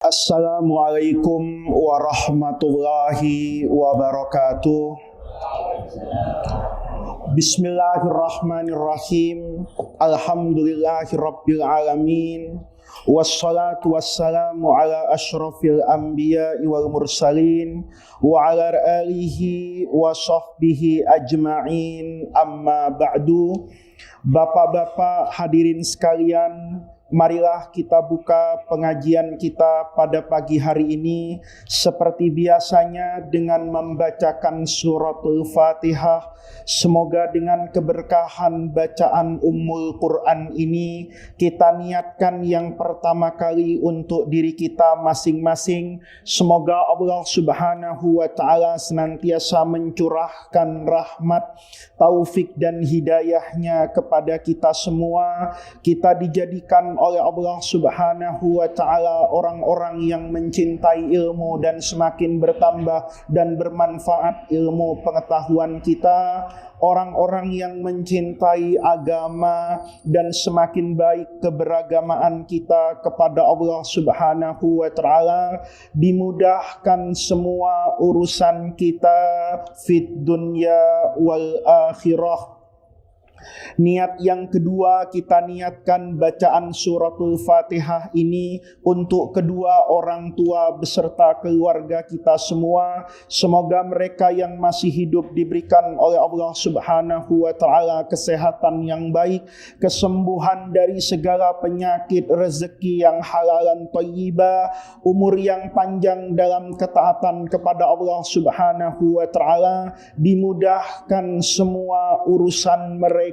Assalamualaikum warahmatullahi wabarakatuh. Bismillahirrahmanirrahim. Alhamdulillahirabbil alamin. Wassalatu wassalamu ala asyrafil anbiya'i wal mursalin wa ala alihi wa sahbihi ajma'in. Amma ba'du. Bapak-bapak hadirin sekalian, marilah kita buka pengajian kita pada pagi hari ini seperti biasanya dengan membacakan suratul Fatihah. Semoga dengan keberkahan bacaan Ummul Quran ini kita niatkan yang pertama kali untuk diri kita masing-masing. Semoga Allah Subhanahu wa taala senantiasa mencurahkan rahmat, taufik dan hidayahnya kepada kita semua. Kita dijadikan oleh Allah Subhanahu wa taala orang-orang yang mencintai ilmu dan semakin bertambah dan bermanfaat ilmu pengetahuan kita, orang-orang yang mencintai agama dan semakin baik keberagamaan kita kepada Allah Subhanahu wa taala, dimudahkan semua urusan kita fid dunya wal akhirah. Niat yang kedua, kita niatkan bacaan suratul Fatihah ini untuk kedua orang tua beserta keluarga kita semua. Semoga mereka yang masih hidup diberikan oleh Allah Subhanahu wa taala kesehatan yang baik, kesembuhan dari segala penyakit, rezeki yang halalan thayyibah, umur yang panjang dalam ketaatan kepada Allah Subhanahu wa taala, dimudahkan semua urusan mereka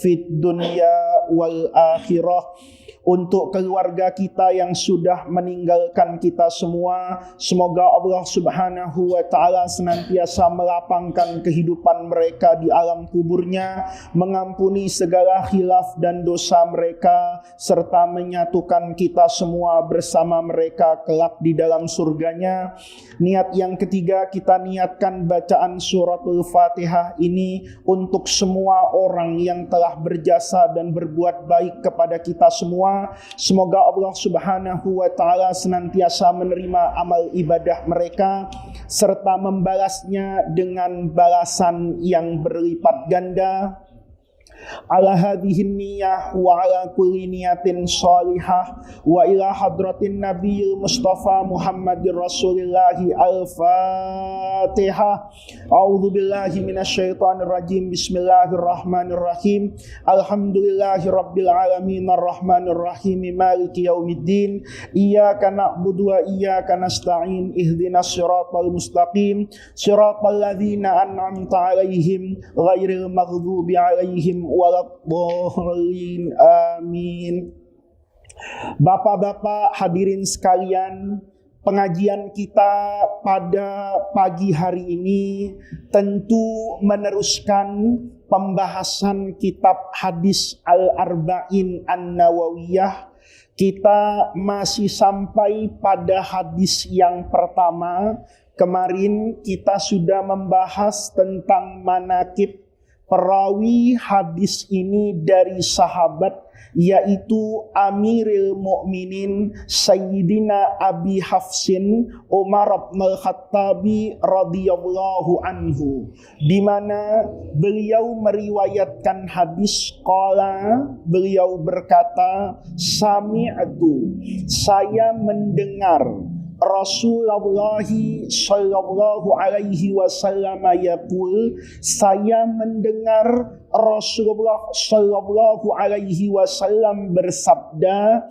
fit dunya wal akhirah. Untuk keluarga kita yang sudah meninggalkan kita semua, semoga Allah Subhanahu wa taala senantiasa melapangkan kehidupan mereka di alam kuburnya, mengampuni segala khilaf dan dosa mereka, serta menyatukan kita semua bersama mereka kelak di dalam surganya. Niat yang ketiga, kita niatkan bacaan suratul Fatihah ini untuk semua orang yang telah berjasa dan berbuat baik kepada kita semua. Semoga Allah Subhanahu wa taala senantiasa menerima amal ibadah mereka serta membalasnya dengan balasan yang berlipat ganda. Ala hadhihi niyyah wa ala kulli niyatin shalihah wa ila hadratin nabiyil mustafa Muhammadir Rasulillah. Al-Fatihah. A'udzu billahi minasyaitonir rajim. Bismillahirrahmanirrahim. Alhamdulillahirabbil alamin arrahmanir rahim maliki yaumiddin. Iyyaka na'budu wa iyyaka nasta'in. Ihdinas siratal mustaqim. Siratal ladzina an'amta 'alaihim ghairil maghdubi 'alaihim waladhdallin. Amin. Bapak-bapak hadirin sekalian, pengajian kita pada pagi hari ini tentu meneruskan pembahasan kitab hadis Al-Arba'in An-Nawawiyah. Kita masih sampai pada hadis yang pertama. Kemarin kita sudah membahas tentang manaqib perawi hadis ini dari sahabat, yaitu Amirul Mukminin Sayyidina Abi Hafsin Umar bin Al-Khattabi radhiyallahu anhu, di mana beliau meriwayatkan hadis qala, beliau berkata, sami'tu, saya mendengar Rasulullah sallallahu alaihi wasallam yaqul, saya mendengar Rasulullah sallallahu alaihi wasallam bersabda,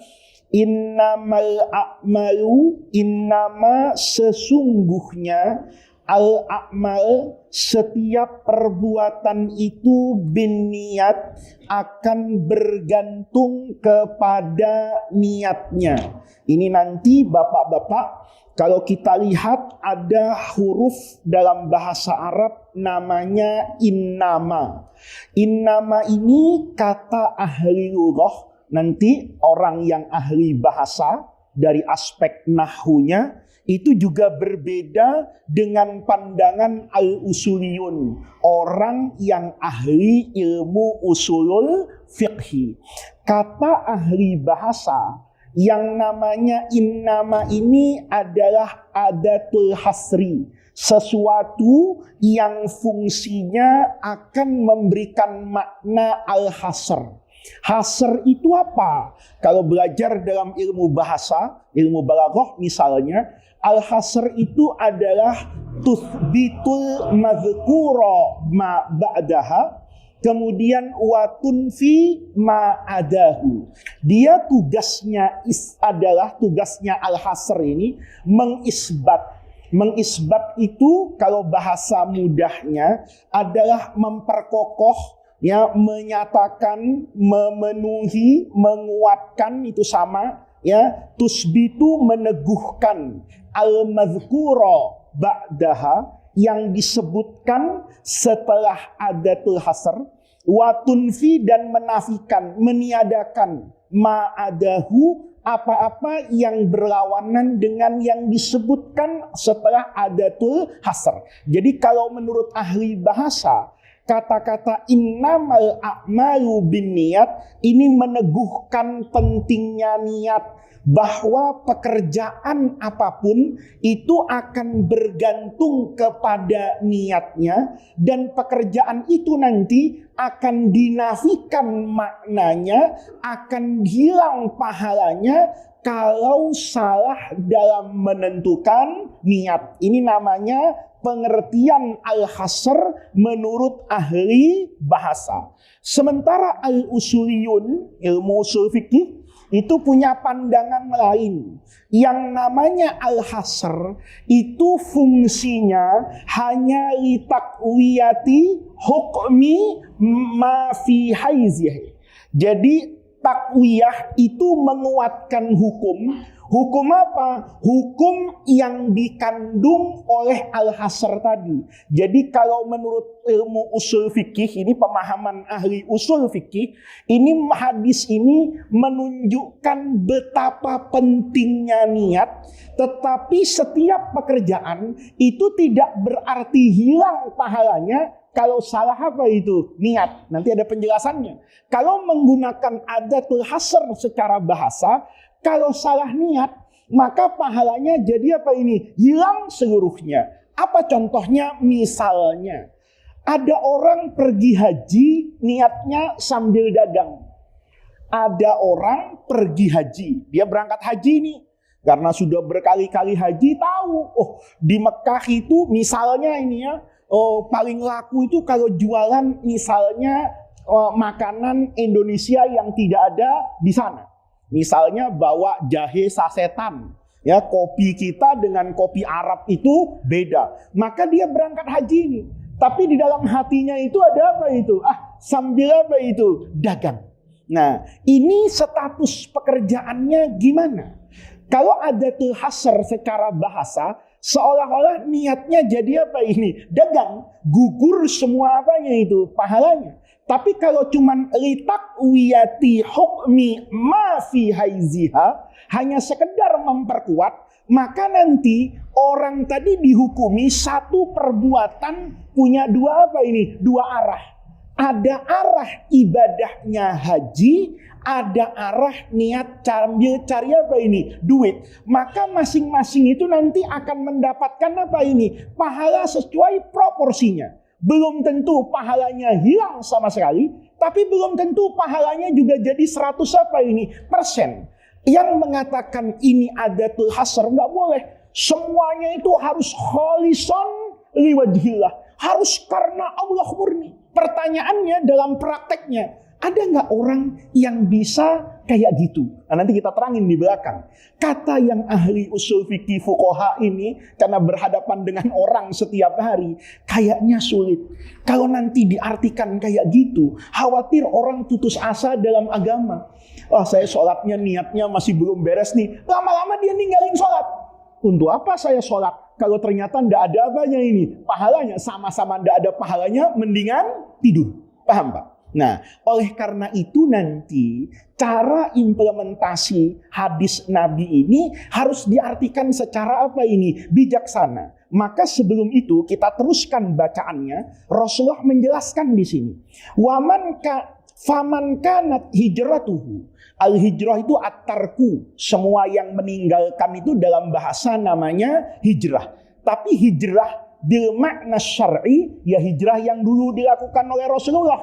innamal a'malu, innama sesungguhnya, al-a'mal setiap perbuatan itu binniat akan bergantung kepada niatnya. Ini nanti bapak-bapak, kalau kita lihat ada huruf dalam bahasa Arab namanya innama. Innama ini kata ahli lughah. Nanti orang yang ahli bahasa dari aspek nahwunya itu juga berbeda dengan pandangan al-usuliyun, orang yang ahli ilmu usulul fiqhi. Kata ahli bahasa Yang namanya innama ini adalah adatul hasri, sesuatu yang fungsinya akan memberikan makna al-hasr. Hasr itu apa? Kalau belajar dalam ilmu bahasa, ilmu balaghah misalnya, al-hasr itu adalah tuthbitul madhkura ma ba'daha, kemudian watun fi ma'adahu. Dia tugasnya al-hasr ini mengisbat. Mengisbat itu kalau bahasa mudahnya adalah memperkokoh, ya, menyatakan, memenuhi, menguatkan, itu sama, ya. Tusbitu meneguhkan, al-madhkura ba'daha yang disebutkan setelah adatul hasr, watunfi dan menafikan, meniadakan, ma'adahu apa-apa yang berlawanan dengan yang disebutkan setelah adatul hasr. Jadi kalau menurut ahli bahasa, kata-kata innamal a'malu binniyat ini meneguhkan pentingnya niat, bahwa pekerjaan apapun itu akan bergantung kepada niatnya, dan pekerjaan itu nanti akan dinafikan maknanya, akan hilang pahalanya kalau salah dalam menentukan niat. Ini namanya pengertian al-hasr menurut ahli bahasa. Sementara al-usuliyun, ilmu usul fikih, itu punya pandangan lain. Yang namanya al-hasr itu fungsinya hanya litakwiyati hukmi ma fi haizih. Jadi takwiyah itu menguatkan hukum. Hukum apa? Hukum yang dikandung oleh al-hasr tadi. Jadi kalau menurut ilmu usul fikih, ini pemahaman ahli usul fikih, ini hadis ini menunjukkan betapa pentingnya niat, tetapi setiap pekerjaan itu tidak berarti hilang pahalanya kalau salah apa itu? Niat. Nanti ada penjelasannya. Kalau menggunakan adatul hasr secara bahasa, kalau salah niat, maka pahalanya jadi apa ini? Hilang seluruhnya. Apa contohnya? Misalnya, ada orang pergi haji, niatnya sambil dagang. Ada orang pergi haji, dia berangkat haji nih. Karena sudah berkali-kali haji, tahu, oh di Mekah itu misalnya ini ya, oh, paling laku itu kalau jualan misalnya makanan Indonesia yang tidak ada di sana. Misalnya bawa jahe sasetan, ya, kopi kita dengan kopi Arab itu beda. Maka dia berangkat haji ini, tapi di dalam hatinya itu ada apa itu? Sambil apa itu? Dagang. Nah, ini status pekerjaannya gimana? Kalau adatul hasr secara bahasa, seolah-olah niatnya jadi apa ini? Dagang, gugur semua apanya itu? Pahalanya. Tapi kalau cuman litakwiyati hukmi ma fi haiziha, hanya sekedar memperkuat, maka nanti orang tadi dihukumi satu perbuatan punya dua apa ini? Dua arah. Ada arah ibadahnya haji, ada arah niat cari apa ini? Duit. Maka masing-masing itu nanti akan mendapatkan apa ini? Pahala sesuai proporsinya. Belum tentu pahalanya hilang sama sekali, tapi belum tentu pahalanya juga jadi 100 apa ini? Persen. Yang mengatakan ini adatul hasr, nggak boleh. Semuanya itu harus kholisan liwajhillah. Harus karena Allah murni. Pertanyaannya dalam prakteknya, ada nggak orang yang bisa kayak gitu? Nah, nanti kita terangin di belakang. Kata yang ahli usul fikih fuqaha ini, karena berhadapan dengan orang setiap hari, kayaknya sulit. Kalau nanti diartikan kayak gitu, khawatir orang putus asa dalam agama. Saya sholatnya niatnya masih belum beres nih. Lama-lama dia ninggalin sholat. Untuk apa saya sholat? Kalau ternyata tidak ada apanya ini, pahalanya sama-sama tidak ada pahalanya, mendingan tidur. Paham Pak? Nah, oleh karena itu nanti cara implementasi hadis Nabi ini harus diartikan secara apa ini? Bijaksana. Maka sebelum itu kita teruskan bacaannya. Rasulullah menjelaskan di sini. Faman kanat hijratuhu. Al-hijrah itu at-tarku. Semua yang meninggalkan itu dalam bahasa namanya hijrah. Tapi hijrah bil makna syar'i, ya hijrah yang dulu dilakukan oleh Rasulullah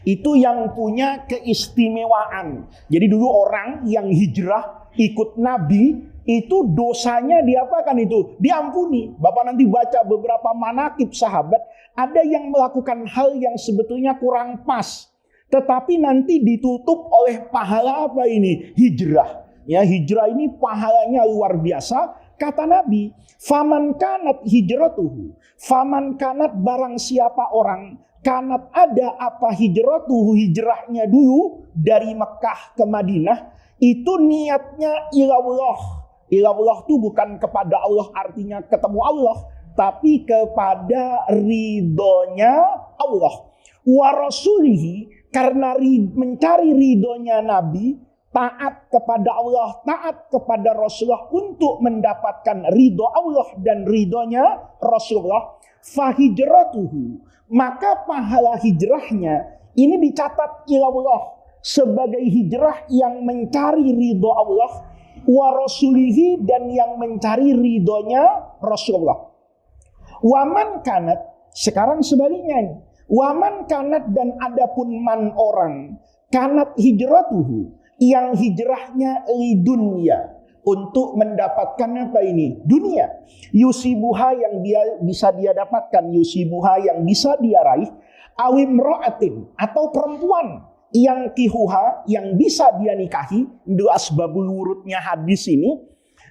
itu yang punya keistimewaan. Jadi dulu orang yang hijrah ikut Nabi itu dosanya diapakan itu? Diampuni. Bapak nanti baca beberapa manaqib sahabat, ada yang melakukan hal yang sebetulnya kurang pas, tetapi nanti ditutup oleh pahala apa ini? Hijrah. Ya, hijrah ini pahalanya luar biasa. Kata Nabi, faman kanat hijratuhu, faman kanat barang siapa orang, kanat ada apa hijratuhu, hijrahnya dulu dari Mekah ke Madinah, itu niatnya ilallah. Ilallah itu bukan kepada Allah artinya ketemu Allah, tapi kepada ridhonya Allah. Wa rasulihi, karena mencari ridhonya Nabi, taat kepada Allah, taat kepada Rasulullah untuk mendapatkan ridho Allah dan ridhonya Rasulullah, fahijratuhu, maka pahala hijrahnya ini dicatat ilallah sebagai hijrah yang mencari ridho Allah, wa rasulihi, dan yang mencari ridhonya Rasulullah. Waman kanat, sekarang sebaliknya ini, waman kanat, dan adapun man orang, kanat hijratuhu, yang hijrahnya lidunya, untuk mendapatkan apa ini? Dunia. Yusibuha, yang bisa dia dapatkan, yusibuha, yang bisa dia raih, awimro'atin, atau perempuan yang kihuha, yang bisa dia nikahi. Dua asbabul wurudnya hadis ini,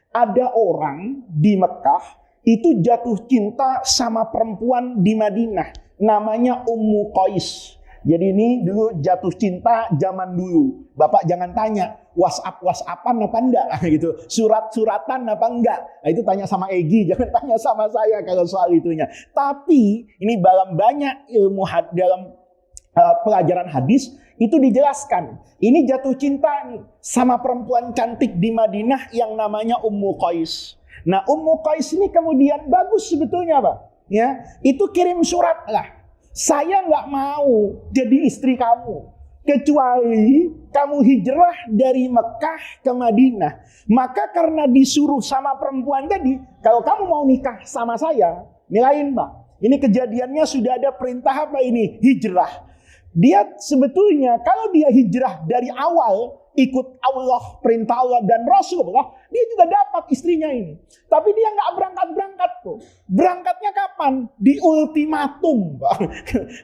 ada orang di Mekah itu jatuh cinta sama perempuan di Madinah, namanya Ummu Qais. Jadi ini dulu jatuh cinta zaman dulu. Bapak jangan tanya WhatsApp-WhatsAppan apa enggak gitu, surat-suratan apa enggak. Nah, itu tanya sama Egi, jangan tanya sama saya kalau soal itunya. Tapi ini dalam banyak ilmu dalam pelajaran hadis itu dijelaskan. Ini jatuh cinta nih sama perempuan cantik di Madinah yang namanya Ummu Qais. Nah, Ummu Qais ini kemudian bagus sebetulnya, Pak. Ya, itu kirim surat lah. Saya nggak mau jadi istri kamu kecuali kamu hijrah dari Mekah ke Madinah. Maka karena disuruh sama perempuan tadi, kalau kamu mau nikah sama saya, ini lain, Pak. Ini kejadiannya sudah ada perintah apa ini? Hijrah. Dia sebetulnya kalau dia hijrah dari awal, ikut Allah, perintah Allah dan Rasulullah, dia juga dapat istrinya ini. Tapi dia nggak berangkat-berangkat tuh. Berangkatnya kapan? Di ultimatum.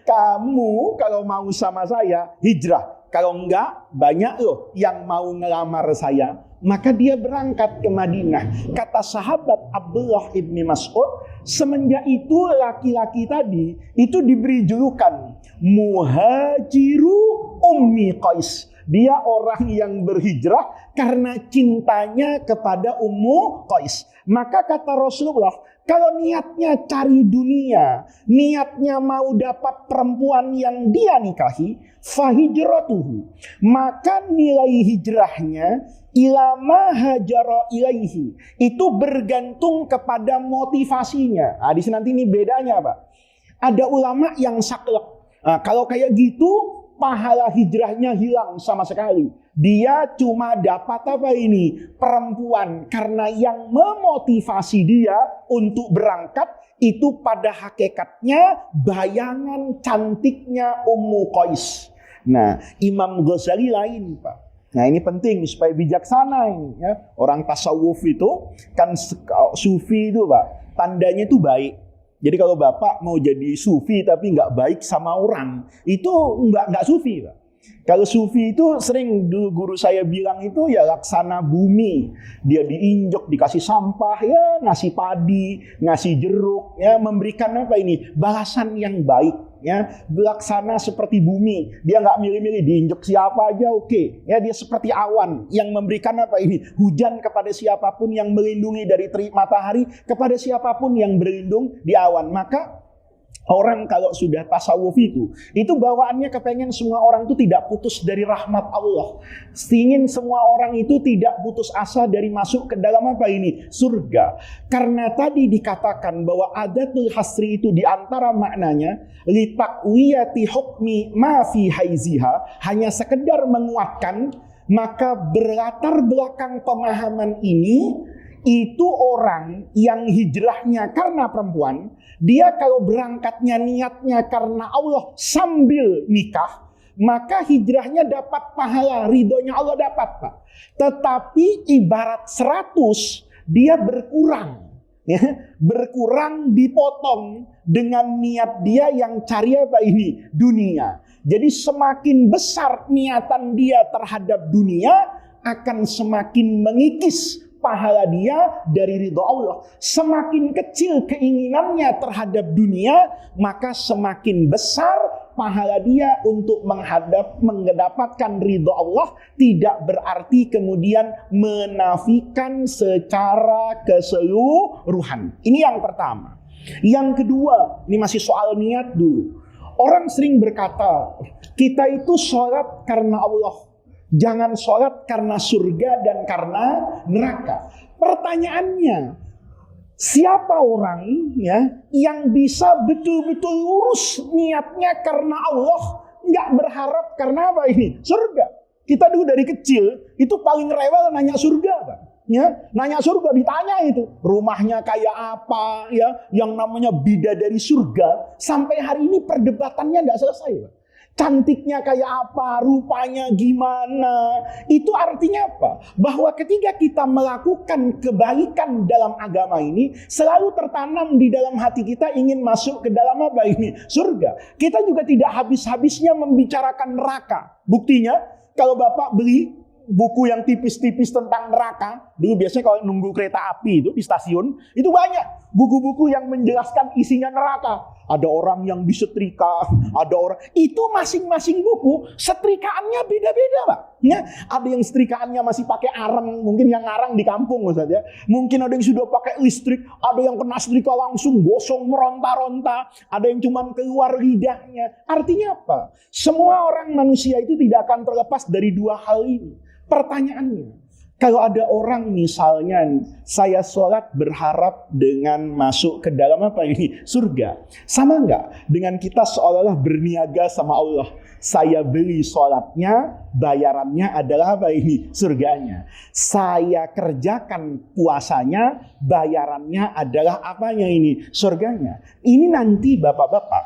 Kamu kalau mau sama saya, hijrah. Kalau enggak, banyak loh yang mau ngelamar saya. Maka dia berangkat ke Madinah. Kata sahabat Abdullah ibni Mas'ud, semenjak itu laki-laki tadi itu diberi julukan Muhajiru Ummi Qais. Dia orang yang berhijrah karena cintanya kepada Ummu Qais. Maka kata Rasulullah, kalau niatnya cari dunia, niatnya mau dapat perempuan yang dia nikahi, fahijratuhu, maka nilai hijrahnya ilama hajara ilaihi, itu bergantung kepada motivasinya. Nah, di sini nanti ini bedanya, Pak. Ada ulama yang saklek. Nah, kalau kayak gitu, pahala hijrahnya hilang sama sekali. Dia cuma dapat apa ini? Perempuan. Karena yang memotivasi dia untuk berangkat itu pada hakikatnya bayangan cantiknya Ummu Qais. Nah, Imam Ghazali lain, Pak. Nah, ini penting supaya bijaksana ini, ya. Orang tasawuf itu kan sufi itu, Pak, tandanya itu baik. Jadi kalau Bapak mau jadi sufi tapi nggak baik sama orang, itu nggak sufi, Pak. Kalau sufi itu sering dulu guru saya bilang itu ya laksana bumi. Dia diinjak, dikasih sampah, ya ngasih padi, ngasih jeruk, ya memberikan apa ini? Balasan yang baik, ya. Laksana seperti bumi. Dia nggak milih-milih diinjak siapa aja, oke. Ya, dia seperti awan yang memberikan apa ini? Hujan kepada siapapun, yang melindungi dari terik matahari kepada siapapun yang berlindung di awan. Maka orang kalau sudah tasawuf itu bawaannya kepengen semua orang itu tidak putus dari rahmat Allah. Ingin semua orang itu tidak putus asa dari masuk ke dalam apa ini? Surga. Karena tadi dikatakan bahwa adatul hasri itu diantara maknanya litakwiyati hukmi ma fi haiziha, hanya sekedar menguatkan Maka berlatar belakang pemahaman ini, itu orang yang hijrahnya karena perempuan, dia kalau berangkatnya niatnya karena Allah sambil nikah, maka hijrahnya dapat pahala, ridhonya Allah dapat, Pak. Tetapi ibarat 100, dia berkurang. Ya, berkurang dipotong dengan niat dia yang cari apa ini? Dunia. Jadi semakin besar niatan dia terhadap dunia, akan semakin mengikis pahala dia dari ridho Allah. Semakin kecil keinginannya terhadap dunia, maka semakin besar pahala dia untuk mendapatkan ridho Allah. Tidak berarti kemudian menafikan secara keseluruhan. Ini yang pertama. Yang kedua, ini masih soal niat dulu. Orang sering berkata, kita itu sholat karena Allah. Jangan sholat karena surga dan karena neraka. Pertanyaannya, siapa orang ya yang bisa betul-betul lurus niatnya karena Allah, nggak berharap karena apa ini? Surga. Kita dulu dari kecil itu paling rewel nanya surga, Pak. Ya, nanya surga, ditanya itu rumahnya kayak apa, ya, yang namanya bidadari surga. Sampai hari ini perdebatannya nggak selesai, Pak. Cantiknya kayak apa, rupanya gimana. Itu artinya apa? Bahwa ketika kita melakukan kebaikan dalam agama ini, selalu tertanam di dalam hati kita ingin masuk ke dalam apa ini? Surga. Kita juga tidak habis-habisnya membicarakan neraka. Buktinya, kalau Bapak beli buku yang tipis-tipis tentang neraka, dulu biasanya kalau nunggu kereta api itu di stasiun, itu banyak buku-buku yang menjelaskan isinya neraka. Ada orang yang disetrika, ada orang, itu masing-masing buku setrikaannya beda-beda, Pak. Ya, ada yang setrikaannya masih pakai arang, mungkin yang arang di kampung Ustaz ya. Mungkin ada yang sudah pakai listrik, ada yang kena setrika langsung gosong meronta-ronta, ada yang cuma keluar lidahnya. Artinya apa? Semua orang manusia itu tidak akan terlepas dari dua hal ini. Pertanyaannya, kalau ada orang misalnya, saya sholat berharap dengan masuk ke dalam apa ini? Surga. Sama enggak dengan kita seolah-olah berniaga sama Allah? Saya beli sholatnya, bayarannya adalah apa ini? Surganya. Saya kerjakan puasanya, bayarannya adalah apanya ini? Surganya. Ini nanti bapak-bapak,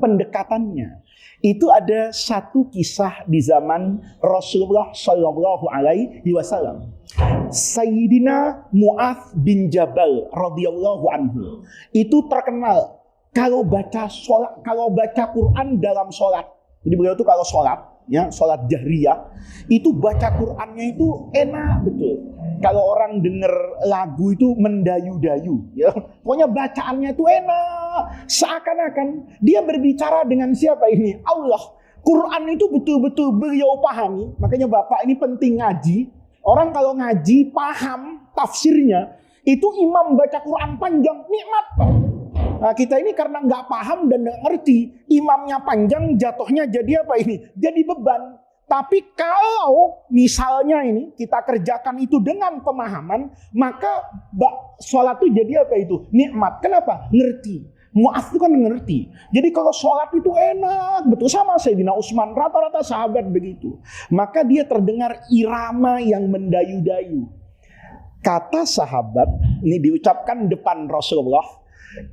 pendekatannya. Itu ada satu kisah di zaman Rasulullah Shallallahu Alaihi Wasallam. Sayyidina Mu'adz bin Jabal radhiyallahu anhu itu terkenal kalau baca Quran dalam sholat. Jadi beliau itu kalau sholat, ya sholat jahriyah, itu baca Qurannya itu enak betul. Kalau orang dengar lagu itu mendayu-dayu, ya pokoknya bacaannya itu enak. Seakan-akan dia berbicara dengan siapa ini? Allah. Quran itu betul-betul beliau pahami. Makanya Bapak ini penting ngaji. Orang kalau ngaji paham tafsirnya, itu imam baca Quran panjang nikmat, Pak. Nah, kita ini karena nggak paham dan nggak ngerti, imamnya panjang jatuhnya jadi apa ini? Jadi beban. Tapi kalau misalnya ini kita kerjakan itu dengan pemahaman, maka sholat itu jadi apa itu? Nikmat. Kenapa? Ngerti. Mu'adz itu kan ngerti. Jadi kalau sholat itu enak, betul sama Sayyidina Utsman, rata-rata sahabat begitu. Maka dia terdengar irama yang mendayu-dayu. Kata sahabat, ini diucapkan depan Rasulullah,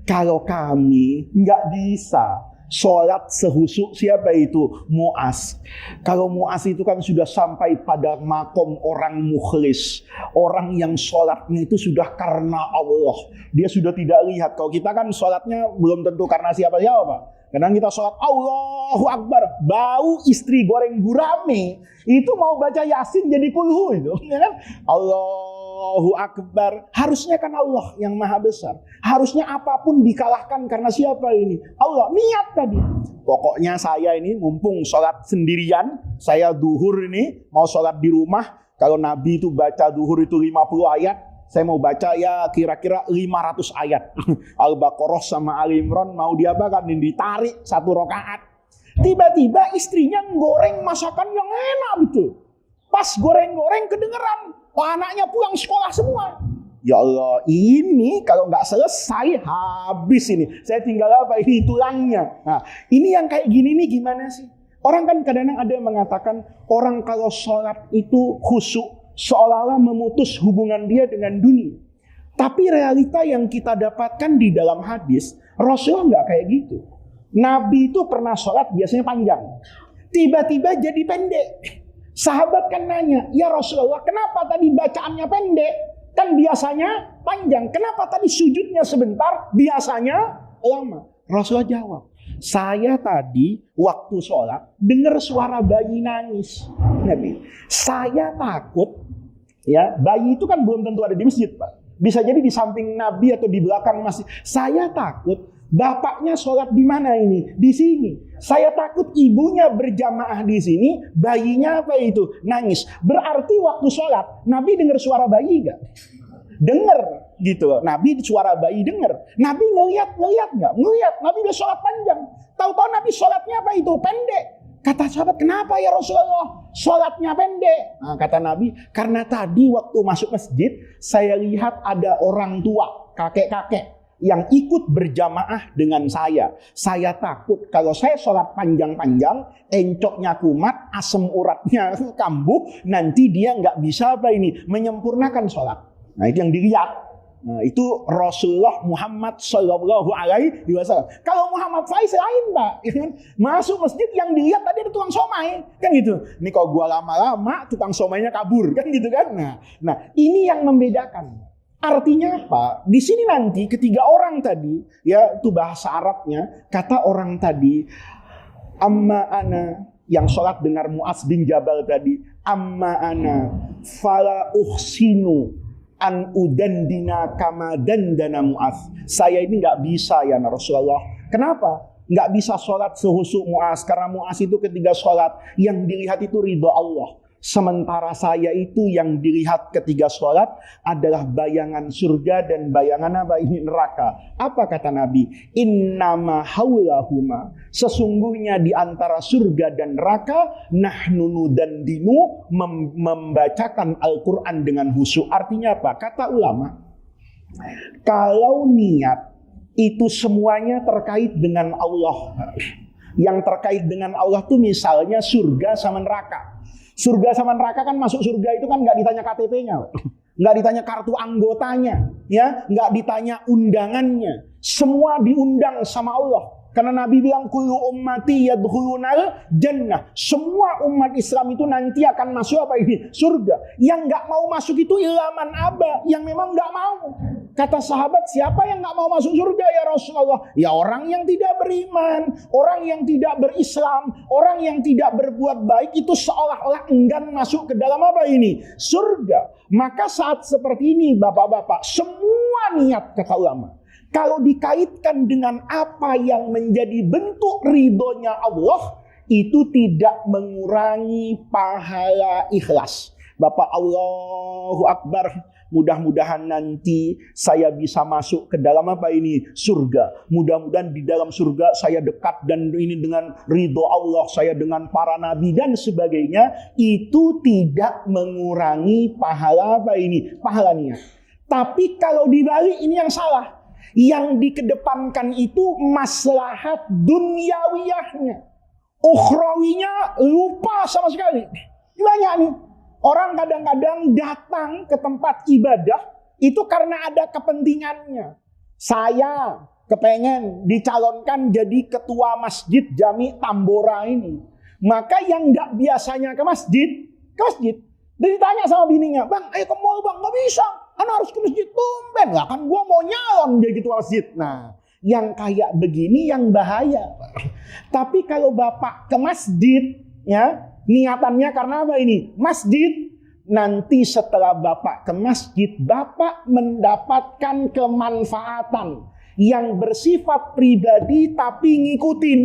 kalau kami nggak bisa sholat sehusuk siapa itu? Mu'adz. Kalau Mu'adz itu kan sudah sampai pada makom orang mukhlis. Orang yang sholatnya itu sudah karena Allah. Dia sudah tidak lihat. Kalau kita kan sholatnya belum tentu karena siapa-siapa. Kadang kita sholat Allahu Akbar, bau istri goreng gurame, itu mau baca Yasin jadi kulhu itu, ya kan? Allahu Akbar, harusnya kan Allah yang maha besar. Harusnya apapun dikalahkan karena siapa ini? Allah, niat tadi. Pokoknya saya ini mumpung sholat sendirian, saya duhur ini mau sholat di rumah. Kalau Nabi itu baca duhur itu 50 ayat, saya mau baca ya kira-kira 500 ayat. Al-Baqarah sama Al-Imran mau diapakan? Ditarik 1 rakaat. Tiba-tiba istrinya goreng masakan yang enak betul. Pas goreng-goreng kedengeran, anaknya pulang sekolah semua. Ya Allah, ini kalau nggak selesai habis ini. Saya tinggal apa? Ini tulangnya. Nah, ini yang kayak gini nih gimana sih? Orang kan kadang-kadang ada yang mengatakan orang kalau sholat itu khusyuk seolah-olah memutus hubungan dia dengan dunia. Tapi realita yang kita dapatkan di dalam hadis, Rasulullah nggak kayak gitu. Nabi itu pernah sholat biasanya panjang, tiba-tiba jadi pendek. Sahabat kan nanya, ya Rasulullah kenapa tadi bacaannya pendek? Kan biasanya panjang, kenapa tadi sujudnya sebentar, biasanya lama? Rasulullah jawab, saya tadi waktu sholat dengar suara bayi nangis. Nabi, saya takut, ya bayi itu kan belum tentu ada di masjid, Pak. Bisa jadi di samping Nabi atau di belakang masjid. Saya takut bapaknya sholat di mana ini? Di sini. Saya takut ibunya berjamaah di sini, bayinya apa itu? Nangis. Berarti waktu sholat, Nabi dengar suara bayi nggak? Dengar gitu loh. Nabi suara bayi dengar. Nabi ngeliat nggak? Ngeliat. Nabi udah sholat panjang. Tahu-tahu Nabi sholatnya apa itu? Pendek. Kata sahabat, kenapa ya Rasulullah sholatnya pendek? Nah, kata Nabi, karena tadi waktu masuk masjid, saya lihat ada orang tua, kakek-kakek, yang ikut berjamaah dengan saya. Saya takut kalau saya sholat panjang-panjang, encoknya kumat, asam uratnya kambuh, nanti dia nggak bisa menyempurnakan sholat. Nah itu yang dilihat. Nah, itu Rasulullah Muhammad Sallallahu Alaihi Wasallam. Kalau Muhammad Faiz lain, Pak, masuk masjid yang dilihat tadi ada tukang somai, kan gitu. Ini kalau gua lama-lama tukang somainya kabur, kan gitu kan. Nah ini yang membedakan. Artinya apa? Di sini nanti ketiga orang tadi, ya itu bahasa Arabnya, kata orang tadi, amma ana, yang sholat dengar Mu'adz bin Jabal tadi, amma ana fala uhsinu an udandina kama dandana Mu'adz. Saya ini nggak bisa ya Rasulullah. Kenapa? Nggak bisa sholat sehusyuk Mu'adz. Karena Mu'adz itu ketika sholat yang dilihat itu ridho Allah. Sementara saya itu yang dilihat ketika sholat adalah bayangan surga dan bayangan apa ini neraka. Apa kata Nabi? Innama haulahuma. Sesungguhnya di antara surga dan neraka nahnu dan dinu membacakan Al-Quran dengan khusyuk. Artinya apa? Kata ulama, kalau niat itu semuanya terkait dengan Allah. Yang terkait dengan Allah tuh misalnya surga sama neraka. Surga sama neraka kan masuk surga itu kan nggak ditanya KTP-nya, nggak ditanya kartu anggotanya, ya, nggak ditanya undangannya. Semua diundang sama Allah. Karena Nabi bilang kullu ummati yadkhulunal jannah. Semua umat Islam itu nanti akan masuk apa ini? Surga. Yang nggak mau masuk itu ilaman aba, yang memang nggak mau. Kata sahabat, siapa yang nggak mau masuk surga ya Rasulullah? Ya orang yang tidak beriman, orang yang tidak berislam, orang yang tidak berbuat baik itu seolah-olah enggan masuk ke dalam apa ini? Surga. Maka saat seperti ini bapak-bapak, semua niat kata ulama, kalau dikaitkan dengan apa yang menjadi bentuk ridhonya Allah, itu tidak mengurangi pahala ikhlas. Bapak, Allahu Akbar. Mudah-mudahan nanti saya bisa masuk ke dalam apa ini? Surga. Mudah-mudahan di dalam surga saya dekat dan ini dengan ridho Allah, saya dengan para nabi dan sebagainya. Itu tidak mengurangi pahala apa ini? Pahala niat. Tapi kalau dibalik ini yang salah. Yang dikedepankan itu maslahat duniawiyahnya. Ukhrawinya lupa sama sekali. Banyak nih. Orang kadang-kadang datang ke tempat ibadah itu karena ada kepentingannya. Saya kepengen dicalonkan jadi ketua masjid Jami Tambora ini. Maka yang nggak biasanya ke masjid. Dan ditanya sama bininya, bang, ayo ke mall bang, nggak bisa. Kan harus ke masjid tumben. Lah kan gua mau nyalon jadi ketua masjid. Nah, yang kayak begini yang bahaya. Tapi kalau bapak ke masjid, ya, niatannya karena apa ini? Masjid. Nanti setelah bapak ke masjid, bapak mendapatkan kemanfaatan yang bersifat pribadi tapi ngikutin,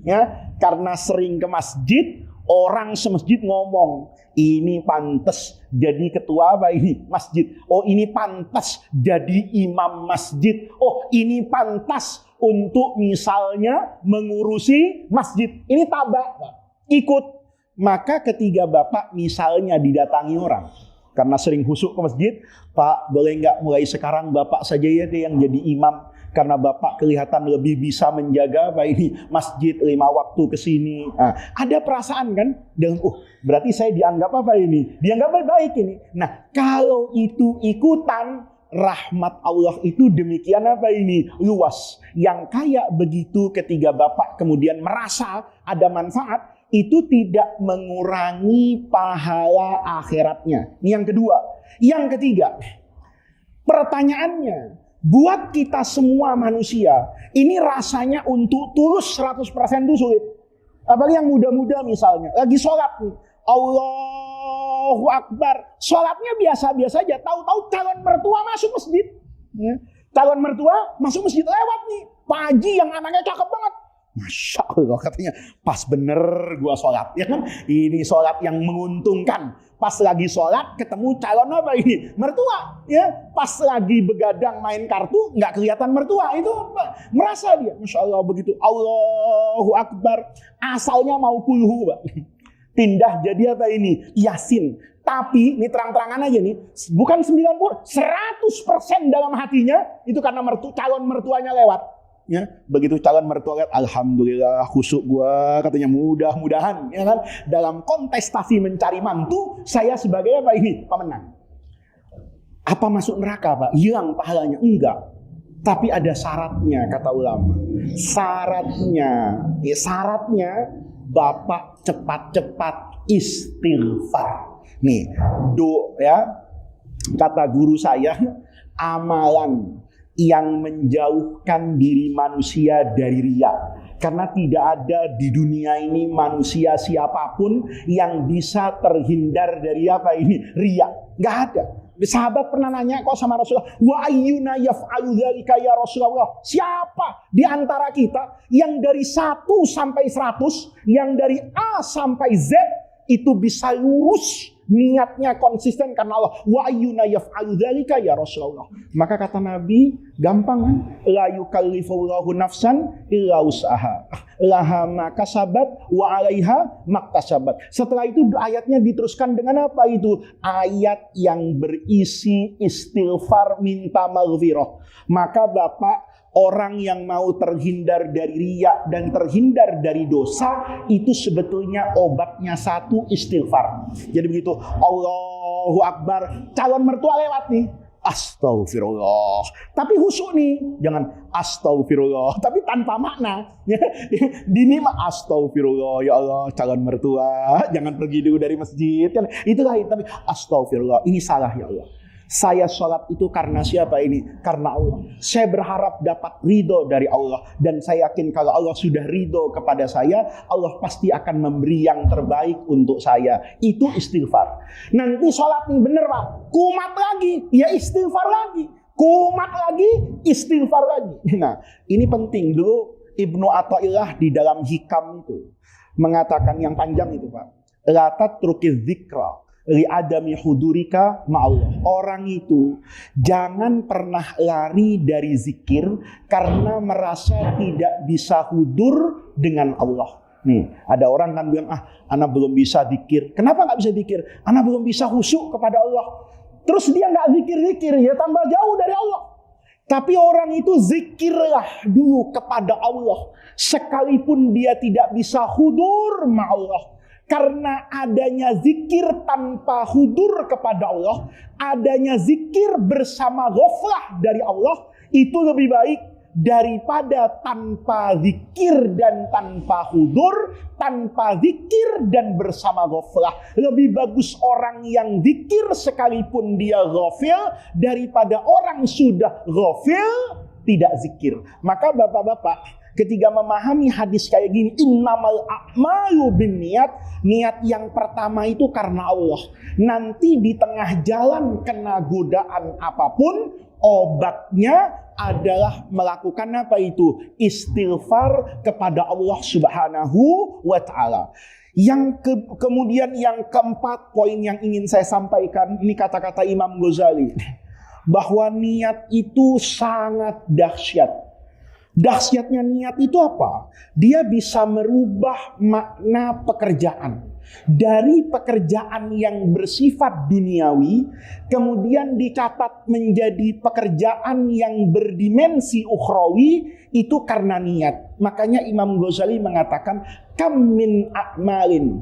ya. Karena sering ke masjid, orang semasjid ngomong, ini pantas jadi ketua apa ini? Masjid. Oh ini pantas jadi imam masjid. Oh ini pantas untuk misalnya mengurusi masjid. Ini tabak, ikut. Maka ketika bapak misalnya didatangi orang, Karena sering khusyuk ke masjid, Pak boleh nggak mulai sekarang Bapak saja ya deh yang jadi imam. Karena Bapak kelihatan lebih bisa menjaga ini masjid 5 waktu ke sini. Nah, ada perasaan kan? Dan berarti saya dianggap apa ini? Dianggap baik ini. Nah, kalau itu ikutan, rahmat Allah itu demikian apa ini? Luas. Yang kayak begitu ketika Bapak kemudian merasa ada manfaat, itu tidak mengurangi pahala akhiratnya. Ini yang kedua. Yang ketiga, pertanyaannya, buat kita semua manusia, ini rasanya untuk tulus 100% itu sulit. Apalagi yang muda-muda misalnya, lagi sholat nih, Allahu Akbar, sholatnya biasa-biasa aja, tahu-tahu calon mertua masuk masjid. Ya. Calon mertua masuk masjid lewat nih, Pak Haji yang anaknya cakep banget. Masya Allah, katanya pas bener gua sholat, ya kan? Ini sholat yang menguntungkan. Pas lagi sholat ketemu calon apa ini? Mertua, ya. Pas lagi begadang main kartu nggak kelihatan mertua, itu merasa dia, Masya Allah begitu. Allahu Akbar, asalnya mau kulhu, Pak. Pindah jadi apa ini? Yasin. Tapi ini terang-terangan aja nih, bukan 90, 100% dalam hatinya itu karena calon mertuanya lewat. Ya, begitu calon mertua lihat, alhamdulillah khusyuk gua, katanya mudah-mudahan, ya kan, dalam kontestasi mencari mantu saya sebagai apa ini pemenang. Apa masuk neraka, Pak? Hilang pahalanya? Enggak. Tapi ada syaratnya, kata ulama. Syaratnya Bapak cepat-cepat istighfar. Nih, kata guru saya, amalan yang menjauhkan diri manusia dari riya. Karena tidak ada di dunia ini manusia siapapun yang bisa terhindar dari apa ini? Riya. Nggak ada. Sahabat pernah nanya kok sama Rasulullah, wa ayyuna yaf'alu dzalika ya Rasulullah? Siapa di antara kita yang dari 1 sampai 100, yang dari A sampai Z itu bisa lurus, niatnya konsisten karena Allah. Wa ayyuna yaf'alu dzalika ya Rasulullah? Maka kata Nabi, gampang kan? La yukallifullahu nafsan illa wus'aha. Laha ma kasabat wa 'alaiha maktasabat. Setelah itu ayatnya diteruskan dengan apa itu? Ayat yang berisi istighfar minta maghfirah. Maka Bapak, orang yang mau terhindar dari riya dan terhindar dari dosa, itu sebetulnya obatnya satu, istighfar. Jadi begitu, Allahu Akbar, calon mertua lewat nih, astagfirullah. Tapi khusyuk nih, jangan astagfirullah, tapi tanpa makna. Dini mah astagfirullah, ya Allah, calon mertua, jangan pergi dulu dari masjid. Itulah, tapi astagfirullah, ini salah ya Allah. Saya sholat itu karena siapa ini? Karena Allah. Saya berharap dapat ridho dari Allah. Dan saya yakin kalau Allah sudah ridho kepada saya, Allah pasti akan memberi yang terbaik untuk saya. Itu istighfar. Nanti sholat nih bener, Pak, kumat lagi, ya istighfar lagi. Kumat lagi, istighfar lagi. Nah, ini penting. Dulu Ibnu Athaillah di dalam Hikam itu mengatakan yang panjang itu, Pak. La tatrukiz dzikra li adami hudurika ma'allah. Orang itu jangan pernah lari dari zikir karena merasa tidak bisa hudur dengan Allah. Nih, ada orang kan bilang, anak belum bisa zikir. Kenapa nggak bisa zikir? Anak belum bisa khusyuk kepada Allah. Terus dia nggak zikir-zikir, ya tambah jauh dari Allah. Tapi orang itu zikirlah dulu kepada Allah, sekalipun dia tidak bisa hudur ma'allah. Karena adanya zikir tanpa hudur kepada Allah, adanya zikir bersama ghaflah dari Allah, itu lebih baik daripada tanpa zikir dan tanpa hudur, tanpa zikir dan bersama ghaflah. Lebih bagus orang yang zikir sekalipun dia ghafil daripada orang sudah ghafil tidak zikir. Maka bapak-bapak, ketika memahami hadis kayak gini, innamal a'malu binniyat, niat yang pertama itu karena Allah. Nanti di tengah jalan kena godaan apapun, obatnya adalah melakukan apa itu? Istighfar kepada Allah Subhanahu wa ta'ala. Kemudian yang keempat, poin yang ingin saya sampaikan, ini kata-kata Imam Ghazali, bahwa niat itu sangat dahsyat. Dahsyatnya niat itu apa? Dia bisa merubah makna pekerjaan. Dari pekerjaan yang bersifat duniawi, kemudian dicatat menjadi pekerjaan yang berdimensi ukhrawi, itu karena niat. Makanya Imam Ghazali mengatakan, kam min a'malin.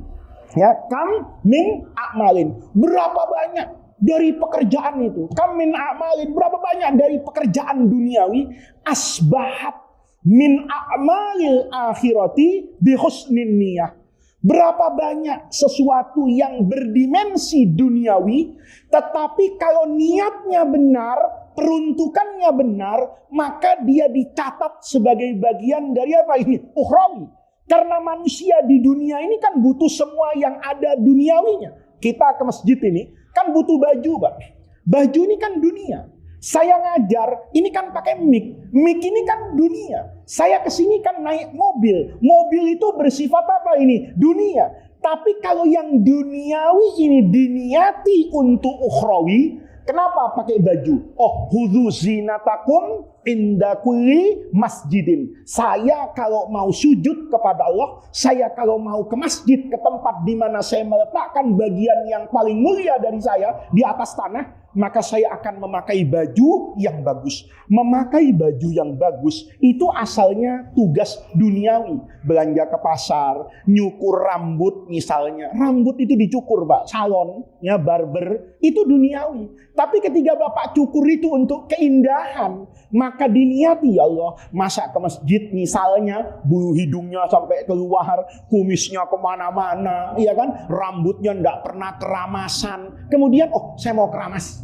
Ya, kam min a'malin. Berapa banyak dari pekerjaan itu? Kam min a'malin. Berapa banyak dari pekerjaan duniawi? Asbahat min a'malil akhirati bi husnin niyah. Berapa banyak sesuatu yang berdimensi duniawi, tetapi kalau niatnya benar, peruntukannya benar, maka dia dicatat sebagai bagian dari apa ini? Ukhrawi. Karena manusia di dunia ini kan butuh semua yang ada duniawinya. Kita ke masjid ini kan butuh baju, Pak. Baju ini kan dunia. Saya ngajar, ini kan pakai mic. Mic ini kan dunia. Saya kesini kan naik mobil. Mobil itu bersifat apa ini? Dunia. Tapi kalau yang duniawi ini diniati untuk ukhrawi, kenapa pakai baju? Oh, hudzu zinatakum inda kulli masjidin. Saya kalau mau sujud kepada Allah, saya kalau mau ke masjid, ke tempat di mana saya meletakkan bagian yang paling mulia dari saya di atas tanah, maka saya akan memakai baju yang bagus. Memakai baju yang bagus itu asalnya tugas duniawi. Belanja ke pasar, nyukur rambut misalnya. Rambut itu dicukur, Pak. Salon, ya, barber, itu duniawi. Tapi ketika Bapak cukur itu untuk keindahan, maka diniati, ya Allah, masa ke masjid misalnya, bulu hidungnya sampai keluar, kumisnya kemana-mana, ya kan, rambutnya nggak pernah keramasan. Kemudian, oh, saya mau keramas.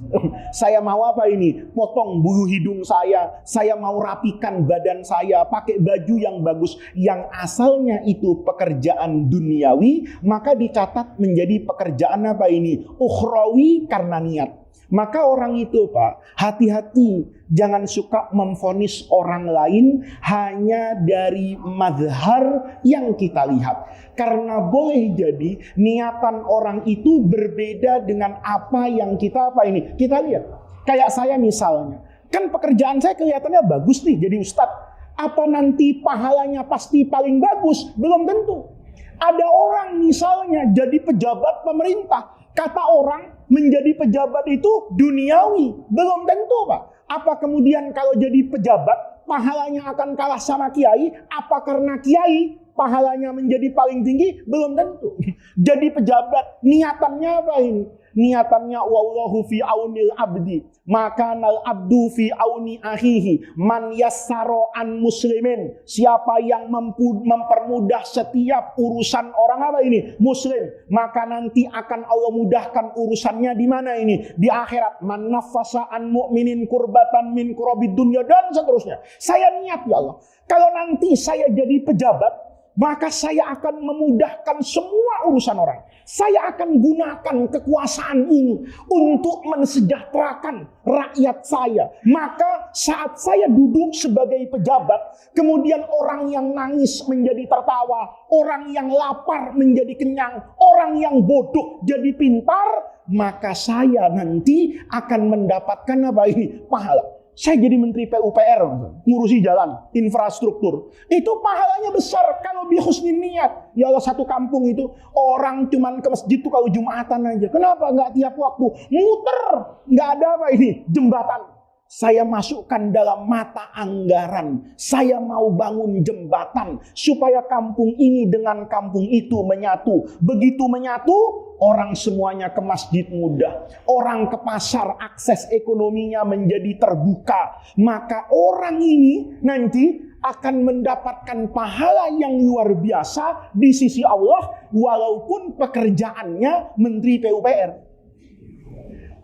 Saya mau apa ini? Potong bulu hidung saya mau rapikan badan saya, pakai baju yang bagus. Yang asalnya itu pekerjaan duniawi, maka dicatat menjadi pekerjaan apa ini? Ukhrawi karena niat. Maka orang itu, Pak, hati-hati, jangan suka memvonis orang lain hanya dari mazhar yang kita lihat. Karena boleh jadi niatan orang itu berbeda dengan apa yang kita kita lihat. Kayak saya misalnya, kan pekerjaan saya kelihatannya bagus nih jadi ustadz. Apa nanti pahalanya pasti paling bagus? Belum tentu. Ada orang misalnya jadi pejabat pemerintah. Kata orang menjadi pejabat itu duniawi. Belum tentu, Pak. Apa kemudian kalau jadi pejabat pahalanya akan kalah sama kiai? Apa karena kiai pahalanya menjadi paling tinggi? Belum tentu. Jadi pejabat niatannya apa ini? Niatannya wallahu fi aunil abdi, maka nal abdu fi auni akhihi, man yassaro an muslimin. Siapa yang mempermudah setiap urusan orang apa ini? Muslim, maka nanti akan Allah mudahkan urusannya di mana ini? Di akhirat. Man nafasa an mu'minin kurbatan min kurabid dunya, dan seterusnya. Saya niat, ya Allah, kalau nanti saya jadi pejabat, maka saya akan memudahkan semua urusan orang. Saya akan gunakan kekuasaan ini untuk mensejahterakan rakyat saya. Maka saat saya duduk sebagai pejabat, kemudian orang yang nangis menjadi tertawa, orang yang lapar menjadi kenyang, orang yang bodoh jadi pintar, maka saya nanti akan mendapatkan apa ini? Pahala. Saya jadi menteri PUPR, ngurusi jalan, infrastruktur. Itu pahalanya besar kalau bihusnin niat. Ya Allah, satu kampung itu orang cuman ke masjid tuh kalau Jumatan aja. Kenapa nggak tiap waktu? Muter, nggak ada apa ini? Jembatan. Saya masukkan dalam mata anggaran. Saya mau bangun jembatan supaya kampung ini dengan kampung itu menyatu. Begitu menyatu, orang semuanya ke masjid mudah. Orang ke pasar, akses ekonominya menjadi terbuka. Maka orang ini nanti akan mendapatkan pahala yang luar biasa di sisi Allah, walaupun pekerjaannya menteri PUPR.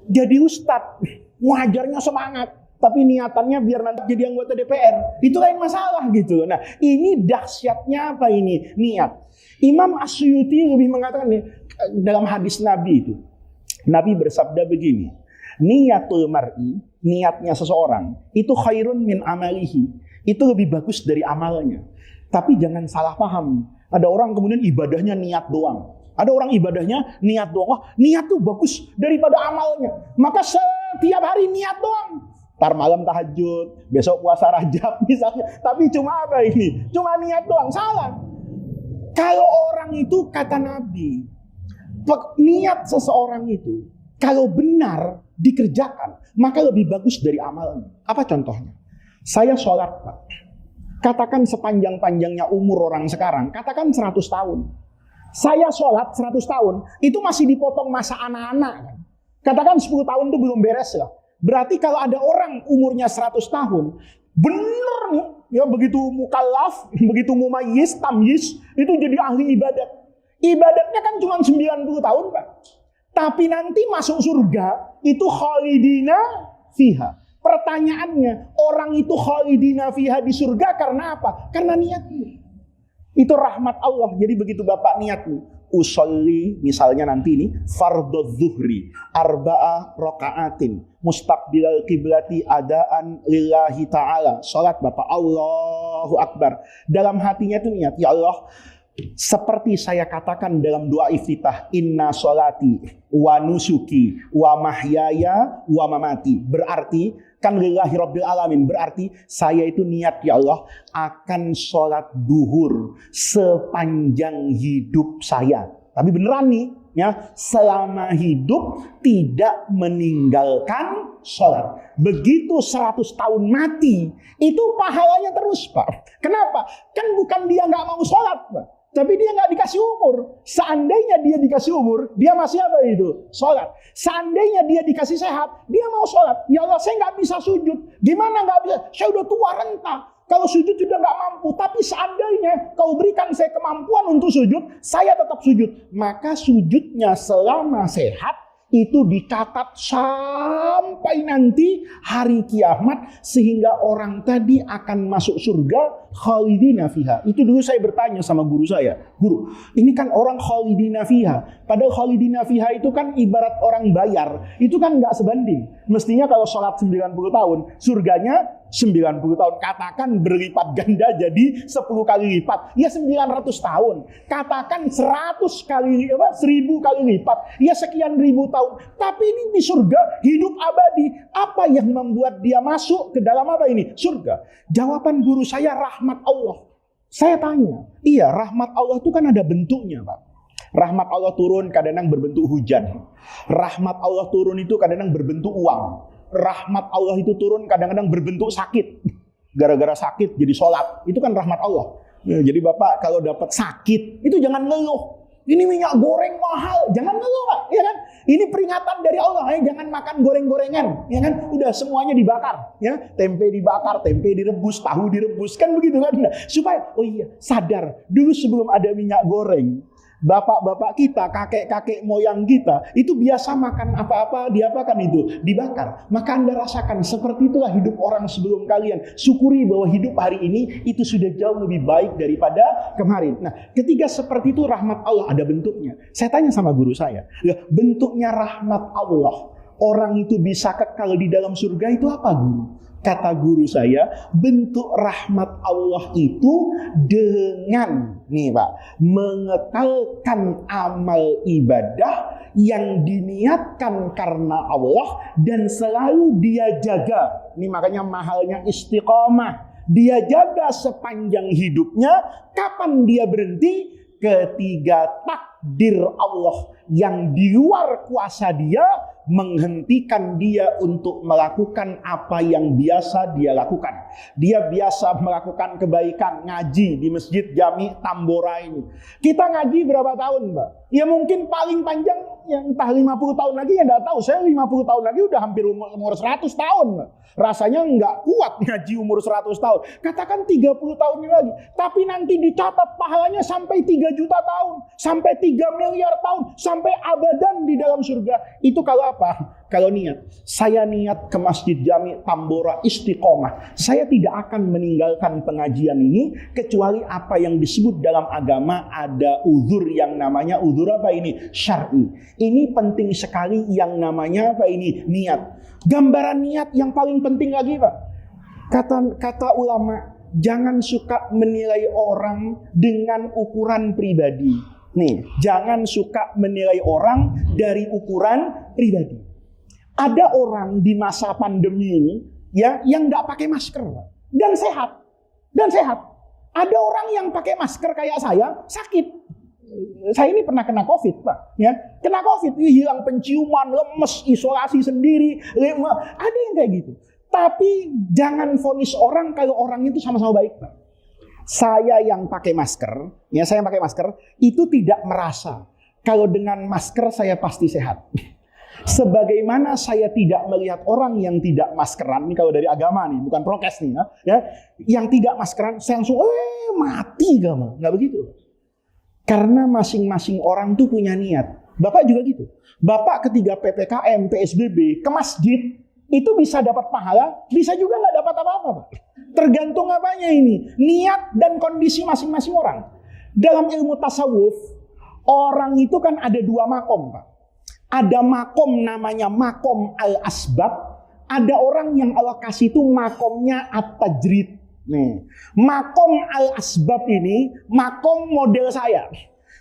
Jadi ustadz, wajarnya semangat, tapi niatannya biar nanti jadi anggota DPR. Itu lain masalah gitu. Nah, ini dahsyatnya apa ini? Niat. Imam Asyuyuti lebih mengatakan nih, dalam hadis Nabi itu, Nabi bersabda begini, niatul mar'i, niatnya seseorang, itu khairun min amalihi, itu lebih bagus dari amalnya. Tapi jangan salah paham. Ada orang kemudian ibadahnya niat doang. Ada orang ibadahnya niat doang. Wah, niat tuh bagus daripada amalnya. Maka setiap hari niat doang. Ntar malam tahajud, besok puasa Rajab misalnya. Tapi cuma apa ini? Cuma niat doang. Salah. Kalau orang itu kata Nabi, Niat seseorang itu kalau benar dikerjakan, maka lebih bagus dari amalnya. Apa contohnya? Saya sholat, Pak. Katakan sepanjang-panjangnya umur orang sekarang, katakan 100 tahun. Saya sholat 100 tahun, itu masih dipotong masa anak-anak. Katakan 10 tahun itu belum beres lah. Berarti kalau ada orang umurnya 100 tahun, bener nih, ya begitu mukallaf, begitu mumayyiz, tamyiz, itu jadi ahli ibadat. Ibadatnya kan cuma 90 tahun, Pak. Tapi nanti masuk surga, itu khalidina fiha. Pertanyaannya, orang itu khalidina fiha di surga karena apa? Karena niatnya. Itu rahmat Allah. Jadi begitu Bapak niat nih, usolli misalnya nanti ini fardhu zuhri arba'a raka'atin mustaqbilal kiblati adaan lillahi ta'ala. Salat Bapak, Allahu Akbar. Dalam hatinya itu niat, ya Allah, seperti saya katakan dalam doa iftitah, inna sholati wa nusuki wa mahyaya wa mamati. Berarti kan lillahi rabbil alamin. Berarti saya itu niat, ya Allah, akan sholat duhur sepanjang hidup saya. Tapi beneran nih, ya, selama hidup tidak meninggalkan sholat. Begitu 100 tahun mati, itu pahalanya terus, Pak. Kenapa? Kan bukan dia nggak mau sholat, Pak. Tapi dia nggak dikasih umur. Seandainya dia dikasih umur, dia masih apa itu? Sholat. Seandainya dia dikasih sehat, dia mau sholat. Ya Allah, saya nggak bisa sujud. Gimana nggak bisa? Saya udah tua renta. Kalau sujud sudah nggak mampu. Tapi seandainya kau berikan saya kemampuan untuk sujud, saya tetap sujud. Maka sujudnya selama sehat, itu dicatat sampai nanti hari kiamat, sehingga orang tadi akan masuk surga khalidina fiha. Itu dulu saya bertanya sama guru saya, guru, ini kan orang khalidina fiha, padahal khalidina fiha itu kan ibarat orang bayar, itu kan nggak sebanding. Mestinya kalau sholat 90 tahun, surganya 90 tahun. Katakan berlipat ganda jadi 10 kali lipat, ya 900 tahun. Katakan 100 kali, 1000 kali lipat, ya sekian ribu tahun. Tapi ini di surga hidup abadi. Apa yang membuat dia masuk ke dalam apa ini? Surga. Jawaban guru saya, rahmat Allah. Saya tanya, iya, rahmat Allah itu kan ada bentuknya, Pak. Rahmat Allah turun kadang-kadang berbentuk hujan. Rahmat Allah turun itu kadang-kadang berbentuk uang. Rahmat Allah itu turun kadang-kadang berbentuk sakit. Gara-gara sakit jadi sholat. Itu kan rahmat Allah. Ya, jadi Bapak kalau dapat sakit, itu jangan ngeluh. Ini minyak goreng mahal, jangan ngeluh, Pak. Ya kan? Ini peringatan dari Allah, jangan makan goreng-gorengan, ya kan? Udah semuanya dibakar, ya. Tempe dibakar, tempe direbus, tahu direbus, kan begitu kan? Supaya oh iya, sadar dulu sebelum ada minyak goreng, bapak-bapak kita, kakek-kakek moyang kita, itu biasa makan apa-apa, diapakan itu? Dibakar. Maka Anda rasakan, seperti itulah hidup orang sebelum kalian. Syukuri bahwa hidup hari ini, itu sudah jauh lebih baik daripada kemarin. Nah, ketika seperti itu, rahmat Allah ada bentuknya. Saya tanya sama guru saya, bentuknya rahmat Allah, orang itu bisa kekal di dalam surga, itu apa, guru? Kata guru saya, bentuk rahmat Allah itu dengan, nih Pak, mengekalkan amal ibadah yang diniatkan karena Allah dan selalu dia jaga. Ini makanya mahalnya istiqomah. Dia jaga sepanjang hidupnya. Kapan dia berhenti? Ketika takdir Allah yang di luar kuasa dia menghentikan dia untuk melakukan apa yang biasa dia lakukan. Dia biasa melakukan kebaikan, ngaji di Masjid Jami Tambora ini. Kita ngaji berapa tahun, Mbak? Ya mungkin paling panjang ya entah 50 tahun lagi, ya enggak tahu. Saya 50 tahun lagi udah hampir umur 100 tahun, Mbak. Rasanya enggak kuat ngaji umur 100 tahun. Katakan 30 tahun lagi. Tapi nanti dicatat pahalanya sampai 3 juta tahun, sampai 3 miliar tahun, sampai abadan di dalam surga. Itu kalau apa? Kalau niat. Saya niat ke Masjid Jami Tambora istiqomah. Saya tidak akan meninggalkan pengajian ini kecuali apa yang disebut dalam agama ada uzur yang namanya uzur apa ini? Syar'i. Ini penting sekali yang namanya apa ini? Niat. Gambaran niat yang paling penting lagi, Pak. Kata ulama, jangan suka menilai orang dengan ukuran pribadi. Nih, jangan suka menilai orang dari ukuran pribadi. Ada orang di masa pandemi ini ya yang nggak pakai masker dan sehat. Ada orang yang pakai masker kayak saya sakit. Saya ini pernah kena COVID, Pak. Ya, kena COVID, hilang penciuman, lemes, isolasi sendiri. Ada yang kayak gitu. Tapi jangan vonis orang kalau orang itu sama-sama baik, Pak. Saya yang pakai masker, itu tidak merasa kalau dengan masker saya pasti sehat. Sebagaimana saya tidak melihat orang yang tidak maskeran, ini kalau dari agama nih, bukan prokes nih, ya, yang tidak maskeran, saya langsung, mati kamu, nggak begitu. Karena masing-masing orang tuh punya niat. Bapak juga gitu. Bapak ketika PPKM, PSBB, ke masjid, itu bisa dapat pahala, bisa juga nggak dapat apa-apa, Pak. Tergantung apanya ini, niat dan kondisi masing-masing orang. Dalam ilmu tasawuf, orang itu kan ada dua makom, Pak. Ada makom namanya makom al-asbab, ada orang yang Allah kasih itu makomnya at-tajrid. Nih, makom al-asbab ini makom model saya.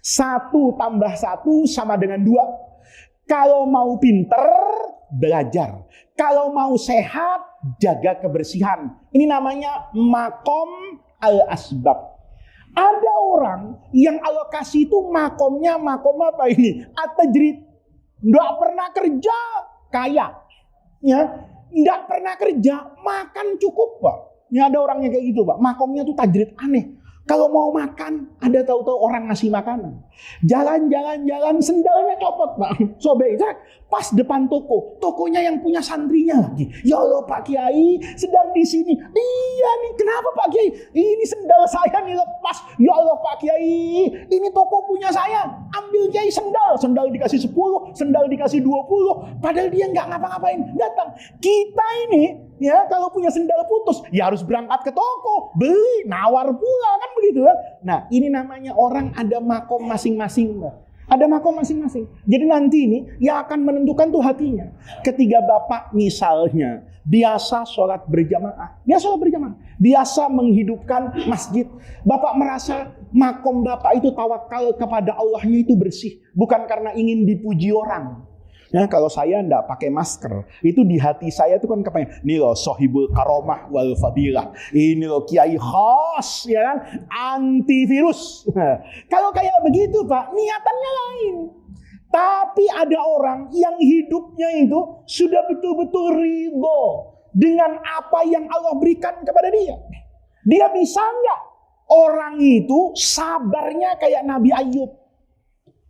1 tambah 1 sama dengan 2. Kalau mau pinter, belajar. Kalau mau sehat, jaga kebersihan. Ini namanya makom al-asbab. Ada orang yang Allah kasih itu makomnya makom apa ini? At-tajrid. Nggak pernah kerja, kaya. Ya, nggak pernah kerja, makan cukup, Pak. Ya, ada orang yang kayak gitu, Pak. Makomnya tuh tajrid, aneh. Kalau mau makan, ada tahu-tahu orang ngasih makanan. Jalan-jalan, sendalnya copot, Pak. Sobek, pas depan toko. Tokonya yang punya santrinya lagi. Ya Allah, Pak Kiai, sedang di sini. Iya nih, kenapa Pak Kiai? Ini sendal saya nih lepas. Ya Allah, Pak Kiai, ini toko punya saya. Ambil Kiai sendal. Sendal dikasih 10, sendal dikasih 20. Padahal dia nggak ngapa-ngapain. Datang. Kita ini, ya, kalau punya sendal putus, ya harus berangkat ke toko, beli, nawar pula, kan begitu ya. Nah, ini namanya orang ada makom masing-masing, Mbak. Ada makom masing-masing. Jadi nanti ini yang akan menentukan tuh hatinya. Ketika Bapak misalnya biasa sholat berjamaah, biasa menghidupkan masjid, Bapak merasa makom Bapak itu tawakal kepada Allahnya itu bersih, bukan karena ingin dipuji orang. Nah, kalau saya enggak pakai masker, itu di hati saya itu kan kepengen, ini loh sohibul karomah wal fadilah, ini loh kiai khas, ya kan, antivirus. Kalau kayak begitu, Pak, niatannya lain. Tapi ada orang yang hidupnya itu sudah betul-betul ridho dengan apa yang Allah berikan kepada dia. Dia bisa nggak orang itu sabarnya kayak Nabi Ayub?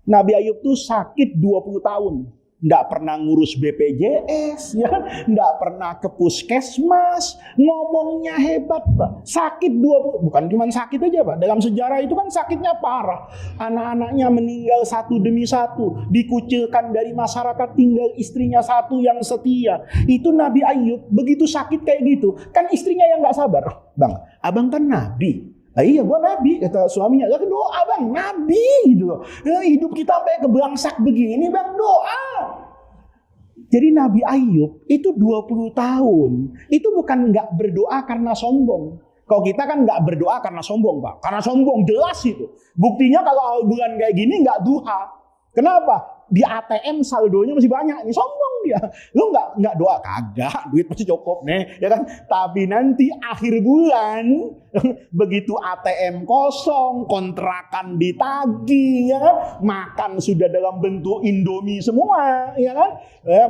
Nabi Ayub tuh sakit 20 tahun. Nggak pernah ngurus BPJS, ya, nggak pernah ke puskesmas, ngomongnya hebat, Pak. Sakit 20, bukan cuma sakit aja, Pak. Dalam sejarah itu kan sakitnya parah. Anak-anaknya meninggal satu demi satu, dikucilkan dari masyarakat, tinggal istrinya satu yang setia. Itu Nabi Ayub, begitu sakit kayak gitu, kan istrinya yang nggak sabar. Bang, abang kan Nabi. Iya, gua Nabi, kata suaminya. Lah, doa bang, Nabi gitu loh. Hidup kita sampai kebangsak begini, bang, doa. Jadi Nabi Ayub itu 20 tahun. Itu bukan nggak berdoa karena sombong. Kalau kita kan nggak berdoa karena sombong, Pak. Karena sombong jelas itu. Buktinya kalau bulan kayak gini nggak duha. Kenapa? Di ATM saldonya masih banyak. Ini sombong dia. Lu nggak doa, kagak, duit masih cukup nih, ya kan? Tapi nanti akhir bulan begitu ATM kosong, kontrakan ditagih, ya kan? Makan sudah dalam bentuk Indomie semua, ya kan?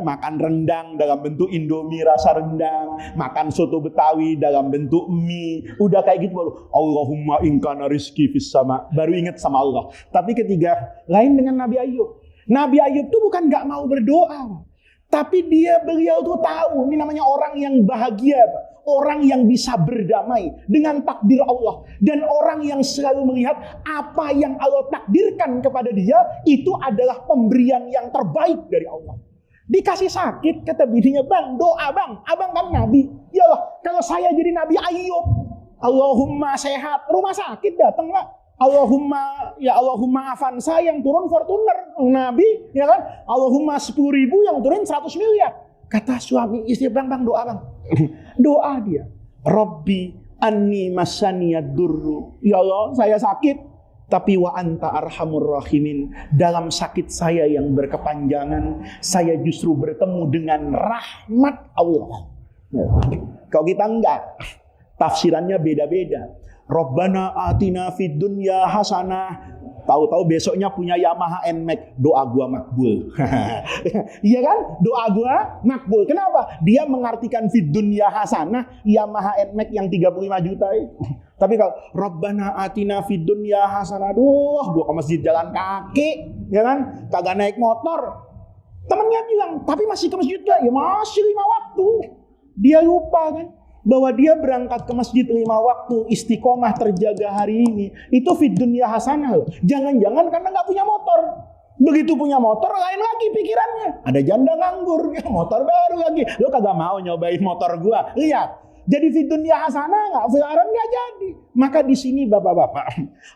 Makan rendang dalam bentuk Indomie rasa rendang, makan soto Betawi dalam bentuk mie, udah kayak gitu baru Allahumma inkana rizki fis sama, baru ingat sama Allah. Tapi ketiga lain dengan Nabi Ayub. Nabi Ayub tuh bukan nggak mau berdoa, tapi beliau tuh tahu ini namanya orang yang bahagia, Pak. Orang yang bisa berdamai dengan takdir Allah, dan orang yang selalu melihat apa yang Allah takdirkan kepada dia itu adalah pemberian yang terbaik dari Allah. Dikasih sakit, kata bininya, bang doa bang, abang kan Nabi. Ya Allah, kalau saya jadi Nabi Ayub, Allahumma sehat, rumah sakit datang, Pak. Allahumma Avanza yang turun Fortuner, Nabi, ya kan? Allahumma 10.000 yang turun 100 miliar. Kata suami istri, bang doa bang. Doa dia, Rabbi anni masaniyad durru. Ya Allah, saya sakit, tapi wa anta arhamur rahimin. Dalam sakit saya yang berkepanjangan, saya justru bertemu dengan rahmat Allah. Kalau kita enggak, tafsirannya beda-beda. Rabbana atina fid dunya hasanah Tahu-tahu besoknya punya Yamaha NMAX, doa gua makbul. Iya kan? Doa gua makbul. Kenapa? Dia mengartikan fid dunya hasanah, Yamaha NMAX yang 35 juta itu. Tapi kalau Rabbana atina fid dunya hasanah, aduh, gua ke masjid jalan kaki, ya kan? Kagak naik motor. Temennya bilang, tapi masih ke masjid gak? Ya masih 5 waktu. Dia lupa kan? Bahwa dia berangkat ke masjid 5 waktu, istiqomah terjaga hari ini, itu fid dunya hasanah. Jangan-jangan karena nggak punya motor. Begitu punya motor, lain lagi pikirannya. Ada janda nganggur, ya, motor baru lagi. Lo kagak mau nyobain motor gua. Lihat, jadi fid dunya hasanah nggak? Sekarang nggak jadi. Maka di sini bapak-bapak,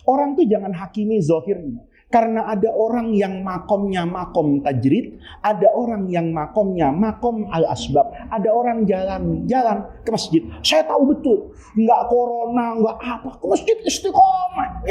orang tuh jangan hakimi zahirnya. Karena ada orang yang makomnya makom tajrid, ada orang yang makomnya makom al-asbab, ada orang jalan ke masjid. Saya tahu betul, nggak corona, nggak apa, ke masjid istiqomah.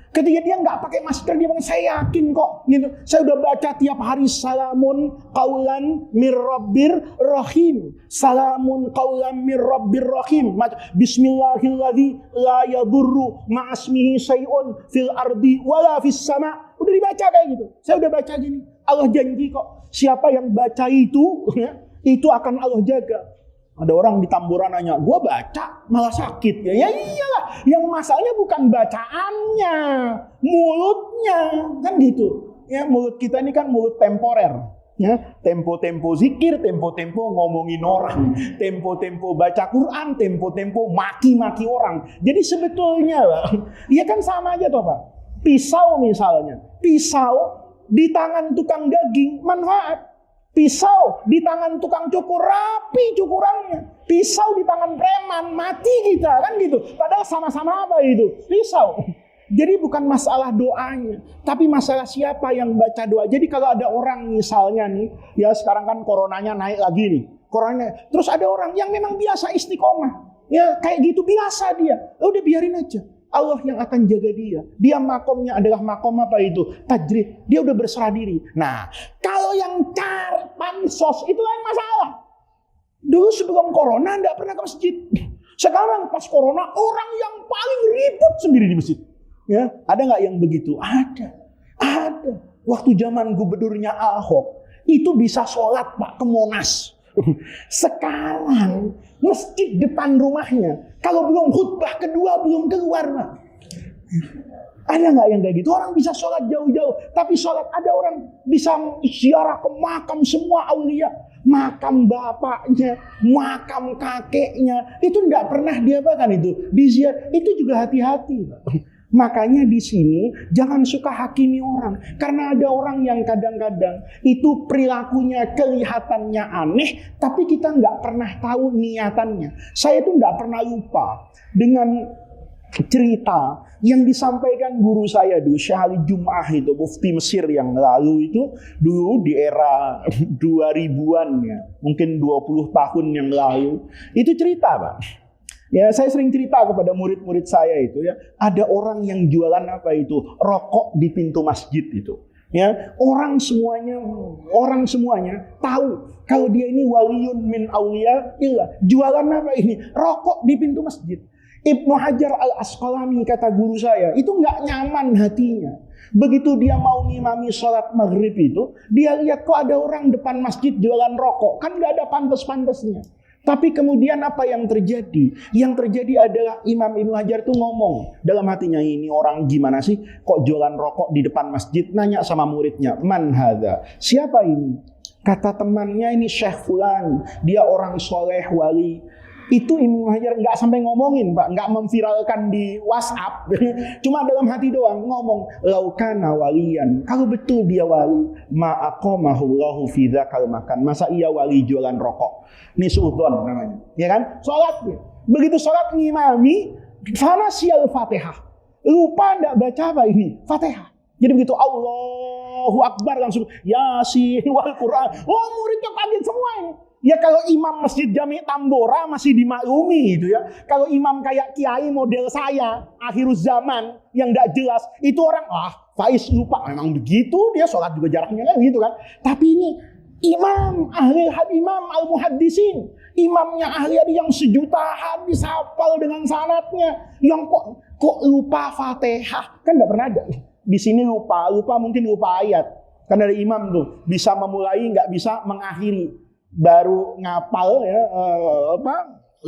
Ketika dia nggak pakai masker, dia bilang, saya yakin kok. Gitu. Saya udah baca tiap hari salamun qaulan mir rabbir rahim. Salamun qaulan mir rabbir rahim. Bismillahilladzi la yadurru ma'asmihi syai'un fil ardi wala fis sama'. Udah dibaca kayak gitu. Saya udah baca gini. Allah janji kok. Siapa yang baca itu, itu akan Allah jaga. Ada orang di Tamboran nanya, gua baca malah sakit. Ya iyalah. Yang masalahnya bukan bacaannya, mulutnya. Kan gitu. Ya, mulut kita ini kan mulut temporer. Ya, tempo-tempo zikir, tempo-tempo ngomongin orang, tempo-tempo baca Quran, tempo-tempo maki-maki orang. Jadi sebetulnya, ya kan sama aja toh Pak. Pisau misalnya, pisau di tangan tukang daging manfaat. Pisau di tangan tukang cukur rapi cukurannya. Pisau di tangan preman mati kita kan gitu. Padahal sama-sama apa itu? Pisau. Jadi bukan masalah doanya, tapi masalah siapa yang baca doa. Jadi kalau ada orang misalnya nih, ya sekarang kan coronanya naik lagi nih. Coronanya. Terus ada orang yang memang biasa istiqomah. Ya kayak gitu biasa dia. Udah biarin aja. Allah yang akan jaga dia. Dia makomnya adalah makom apa itu? Tajrid. Dia udah berserah diri. Nah, kalau yang cari pansos itu lain masalah. Dulu sebelum corona enggak pernah ke masjid. Sekarang pas corona orang yang paling ribut sendiri di masjid. Ya, ada nggak yang begitu? Ada. Ada. Waktu zaman gubernurnya Ahok itu bisa sholat Pak ke Monas. Sekarang masjid depan rumahnya, kalau belum khutbah kedua belum keluar Pak. Ada nggak yang kayak gitu? Orang bisa sholat jauh-jauh, tapi sholat ada orang bisa ziarah ke makam semua aulia, makam bapaknya, makam kakeknya, itu nggak pernah dia bahkan itu diziarah. Itu juga hati-hati. Makanya di sini jangan suka hakimi orang, karena ada orang yang kadang-kadang itu perilakunya kelihatannya aneh, tapi kita nggak pernah tahu niatannya. Saya tuh nggak pernah lupa dengan cerita yang disampaikan guru saya dulu, Syekh Ali Jum'ah itu, mufti Mesir yang lalu itu, dulu di era 2000-an ya, mungkin 20 tahun yang lalu, itu cerita Pak. Ya, saya sering cerita kepada murid-murid saya itu ya, ada orang yang jualan apa itu? Rokok di pintu masjid itu. Ya, orang semuanya tahu kalau dia ini waliyun min auliya illah. Jualan apa ini? Rokok di pintu masjid. Ibnu Hajar Al-Asqalani kata guru saya, itu nggak nyaman hatinya. Begitu dia mau ngimami sholat maghrib itu, dia lihat kok ada orang depan masjid jualan rokok, kan nggak ada pantas-pantasnya. Tapi kemudian apa yang terjadi? Yang terjadi adalah Imam Ibnu Hajar itu ngomong dalam hatinya, ini orang gimana sih kok jualan rokok di depan masjid? Nanya sama muridnya, man hadza? Siapa ini? Kata temannya, ini Syekh Fulan, dia orang soleh wali. Itu Ibnu Hajar nggak sampai ngomongin Pak, nggak memviralkan di WhatsApp, cuma dalam hati doang ngomong, laukana walian, kalau betul dia wali, ma'aqamahullahu fi dzakal makan, masa ia wali jualan rokok? Ini suudzon namanya, ya kan? Sholat dia, begitu sholat ngimami, sana sial Fatihah, lupa nggak baca apa ini? Fatihah. Jadi begitu Allahu Akbar langsung Yasin wal Quran, wah muridnya kaget semua ini. Ya kalau imam masjid Jami Tambora masih dimaklumi gitu ya. Kalau imam kayak kiai model saya akhirus zaman yang enggak jelas, itu orang Faiz lupa, memang begitu, dia sholat juga jaraknya kan gitu kan. Tapi ini imam ahli imam al-muhaddisin, imamnya ahli hadis yang sejuta hadis hafal dengan sanadnya, yang kok lupa Fatihah, kan enggak pernah ada. di sini lupa mungkin lupa ayat. Kan ada imam tuh bisa memulai nggak bisa mengakhiri, baru ngapal ya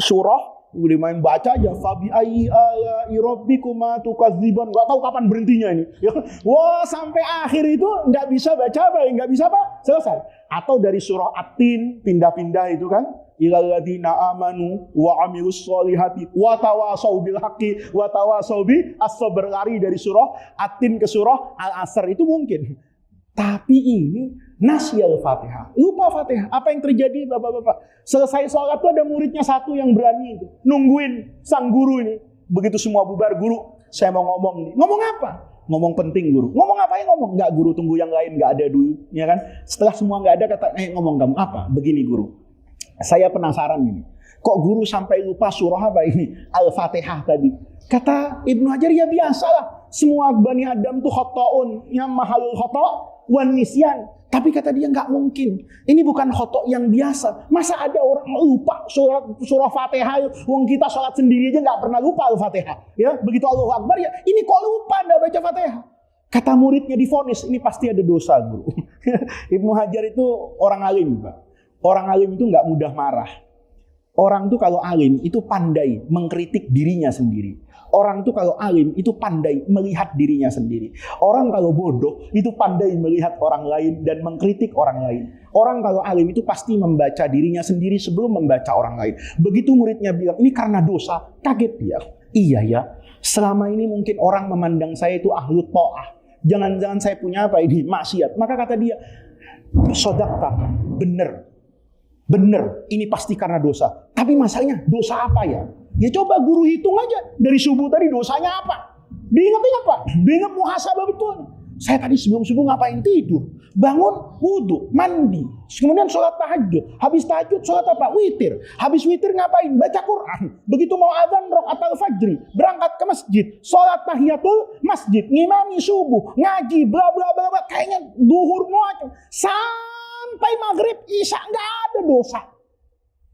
surah, udah main baca aja fabi ayyi ala'i rabbikuma tukadziban, nggak tahu kapan berhentinya ini. Ya. Wah sampai akhir itu nggak bisa baca nggak bisa selesai. Atau dari surah At-Tin pindah-pindah itu kan, ilal ladzina amanu wa amilus solihati wa tawasau bil haqqi wa tawasau bi as-sabr, berlari dari surah At-Tin ke surah Al-Asr itu mungkin. Tapi ini nasyal Fatihah, lupa Fatihah. Apa yang terjadi Bapak-bapak? Selesai sholat tuh ada muridnya satu yang berani itu nungguin sang guru ini. Begitu semua bubar, guru saya mau ngomong nih. Ngomong apa? Ngomong penting guru. Ngomong apa ya ngomong? Enggak guru, tunggu yang lain, enggak ada dulu, ya kan? Setelah semua enggak ada kata, ngomong kamu apa? Begini guru. Saya penasaran ini. Kok guru sampai lupa surah apa ini? Al-Fatihah tadi. Kata Ibnu Hajar, ya biasalah. Semua Bani Adam tuh khoto'un, yang mahalul khoto' wan nisyan. Tapi kata dia nggak mungkin. Ini bukan khotok yang biasa. Masa ada orang lupa surah Fatihah? Wong kita sholat sendiri aja nggak pernah lupa Al-Fatihah. Ya, begitu Allahu Akbar ya. Ini kok lupa nggak baca Fatihah? Kata muridnya divonis, ini pasti ada dosa guru. Ibnu Hajar itu orang alim, Pak. Orang alim itu nggak mudah marah. Orang tuh kalau alim itu pandai mengkritik dirinya sendiri. Orang tuh kalau alim itu pandai melihat dirinya sendiri. Orang kalau bodoh itu pandai melihat orang lain dan mengkritik orang lain. Orang kalau alim itu pasti membaca dirinya sendiri sebelum membaca orang lain. Begitu muridnya bilang, ini karena dosa, kaget dia. Iya ya, selama ini mungkin orang memandang saya itu ahlu ta'ah. Jangan-jangan saya punya apa ini? Maksiat. Maka kata dia, sodakta, bener, ini pasti karena dosa. Tapi masalahnya, dosa apa ya? Ya coba guru hitung aja. Dari subuh tadi dosanya apa? Diingat-ingat Pak. Diingat muhasabah betul. Saya tadi sebelum subuh ngapain? Tidur. Bangun, wudhu, mandi. Kemudian sholat tahajud. Habis tahajud sholat apa? Witir. Habis witir ngapain? Baca Quran. Begitu mau azan rakaat al-fajri. Berangkat ke masjid. Sholat tahiyatul masjid. Ngimami subuh. Ngaji. Bla bla bla bla. Kayaknya duhur macam. Sampai maghrib isya nggak ada dosa.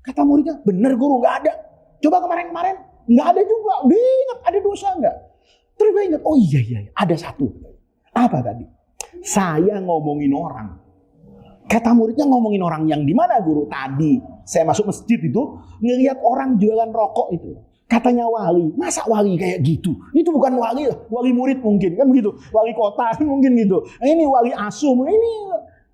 Kata muridnya, bener guru nggak ada. Coba kemarin-kemarin nggak ada juga. Dia ingat ada dosa nggak? Terus dia ingat, oh iya ada satu. Apa tadi? Saya ngomongin orang. Kata muridnya, ngomongin orang yang di mana guru? Tadi saya masuk masjid itu ngelihat orang jualan rokok itu. Katanya wali. Masa wali kayak gitu? Itu bukan wali lah. Wali murid mungkin kan begitu. Wali kota mungkin gitu. Ini wali asum. Ini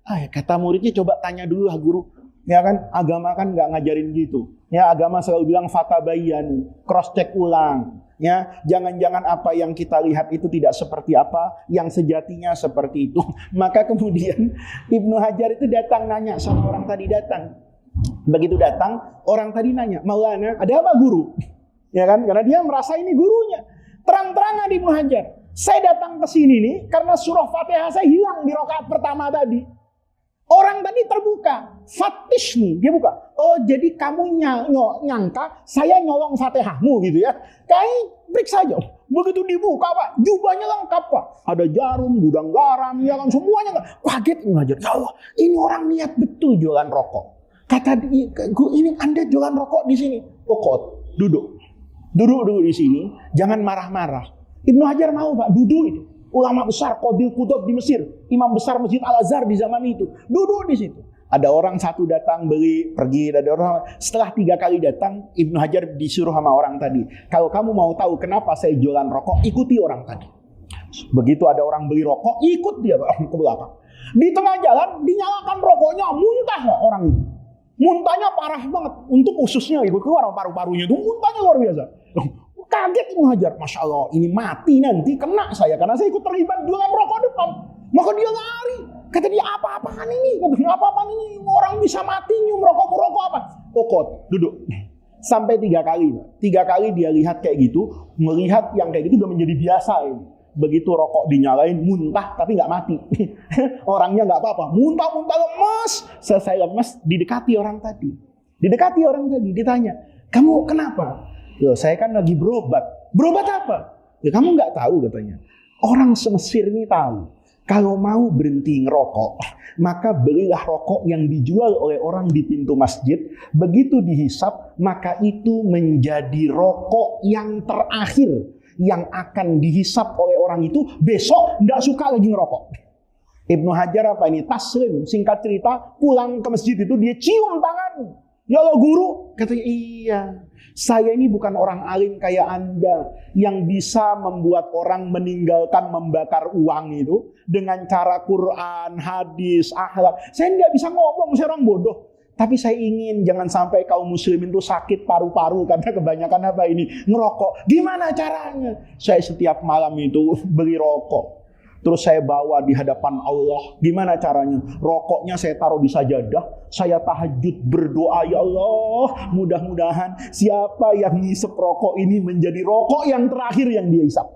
kata muridnya, coba tanya dulu lah guru. Ya kan, agama kan nggak ngajarin gitu. Ya, agama selalu bilang fatabayyanu, cross check ulang. Ya, jangan-jangan apa yang kita lihat itu tidak seperti apa yang sejatinya seperti itu. Maka kemudian Ibnu Hajar itu datang nanya sama orang tadi datang. Begitu datang, orang tadi nanya, Maulana, ada apa guru? Ya kan, karena dia merasa ini gurunya. Terang-terangan Ibnu Hajar, saya datang ke sini nih karena surah Fatihah saya hilang di rakaat pertama tadi. Orang tadi terbuka, fatishni, dia buka. Oh, jadi kamu nyangka saya nyolong Fatihahmu gitu ya? Kayak periksa saja. Begitu dibuka Pak, jubahnya lengkap Pak. Ada jarum, gudang garam, ya kan semuanya. Kaget Ibnu Hajar. Ya Allah, ini orang niat betul jualan rokok. Kata dia, ini Anda jualan rokok di sini. Pokok, duduk dulu di sini, jangan marah-marah. Ibnu Hajar mau Pak, duduk itu. Ulama besar Qadil Qudud di Mesir, imam besar Masjid Al-Azhar di zaman itu, duduk di situ. Ada orang satu datang beli, pergi, ada orang. Setelah 3 kali datang, Ibnu Hajar disuruh sama orang tadi, kalau kamu mau tahu kenapa saya jualan rokok, ikuti orang tadi. Begitu ada orang beli rokok, ikut dia ke belakang. Di tengah jalan dinyalakan rokoknya, muntah orang itu. Muntahnya parah banget. Untuk ususnya ikut keluar, paru-parunya itu muntahnya luar biasa. Kaget Ibnu Hajar, Masya Allah, ini mati nanti kena saya karena saya ikut terlibat jualan rokok depan. Maka dia lari. Kata dia, apa-apaan ini? Apa-apaan ini? Orang bisa mati nyium rokok apa? Pokok, duduk. Sampai 3 kali. 3 kali dia lihat kayak gitu, melihat yang kayak gitu udah menjadi biasa ini. Begitu rokok dinyalain, muntah tapi nggak mati. Orangnya nggak apa-apa, muntah-muntah lemes. Selesai lemes, didekati orang tadi. Ditanya, kamu kenapa? Loh, saya kan lagi berobat. Berobat apa? Ya kamu nggak tahu katanya. Orang semesir ini tahu. Kalau mau berhenti ngerokok, maka belilah rokok yang dijual oleh orang di pintu masjid. Begitu dihisap, maka itu menjadi rokok yang terakhir yang akan dihisap oleh orang itu besok tidak suka lagi ngerokok. Ibnu Hajar apa ini? Taslim, singkat cerita, pulang ke masjid itu dia cium tangan. Ya Allah guru, katanya iya. Saya ini bukan orang alim kayak Anda yang bisa membuat orang meninggalkan membakar uang itu dengan cara Quran, hadis, akhlak. Saya nggak bisa ngomong, saya orang bodoh. Tapi saya ingin jangan sampai kaum muslimin itu sakit paru-paru karena kebanyakan apa ini? Ngerokok. Gimana caranya? Saya setiap malam itu beli rokok. Terus saya bawa di hadapan Allah. Gimana caranya? Rokoknya saya taruh di sajadah. Saya tahajud berdoa, ya Allah, mudah-mudahan siapa yang ngisep rokok ini menjadi rokok yang terakhir yang dia isap.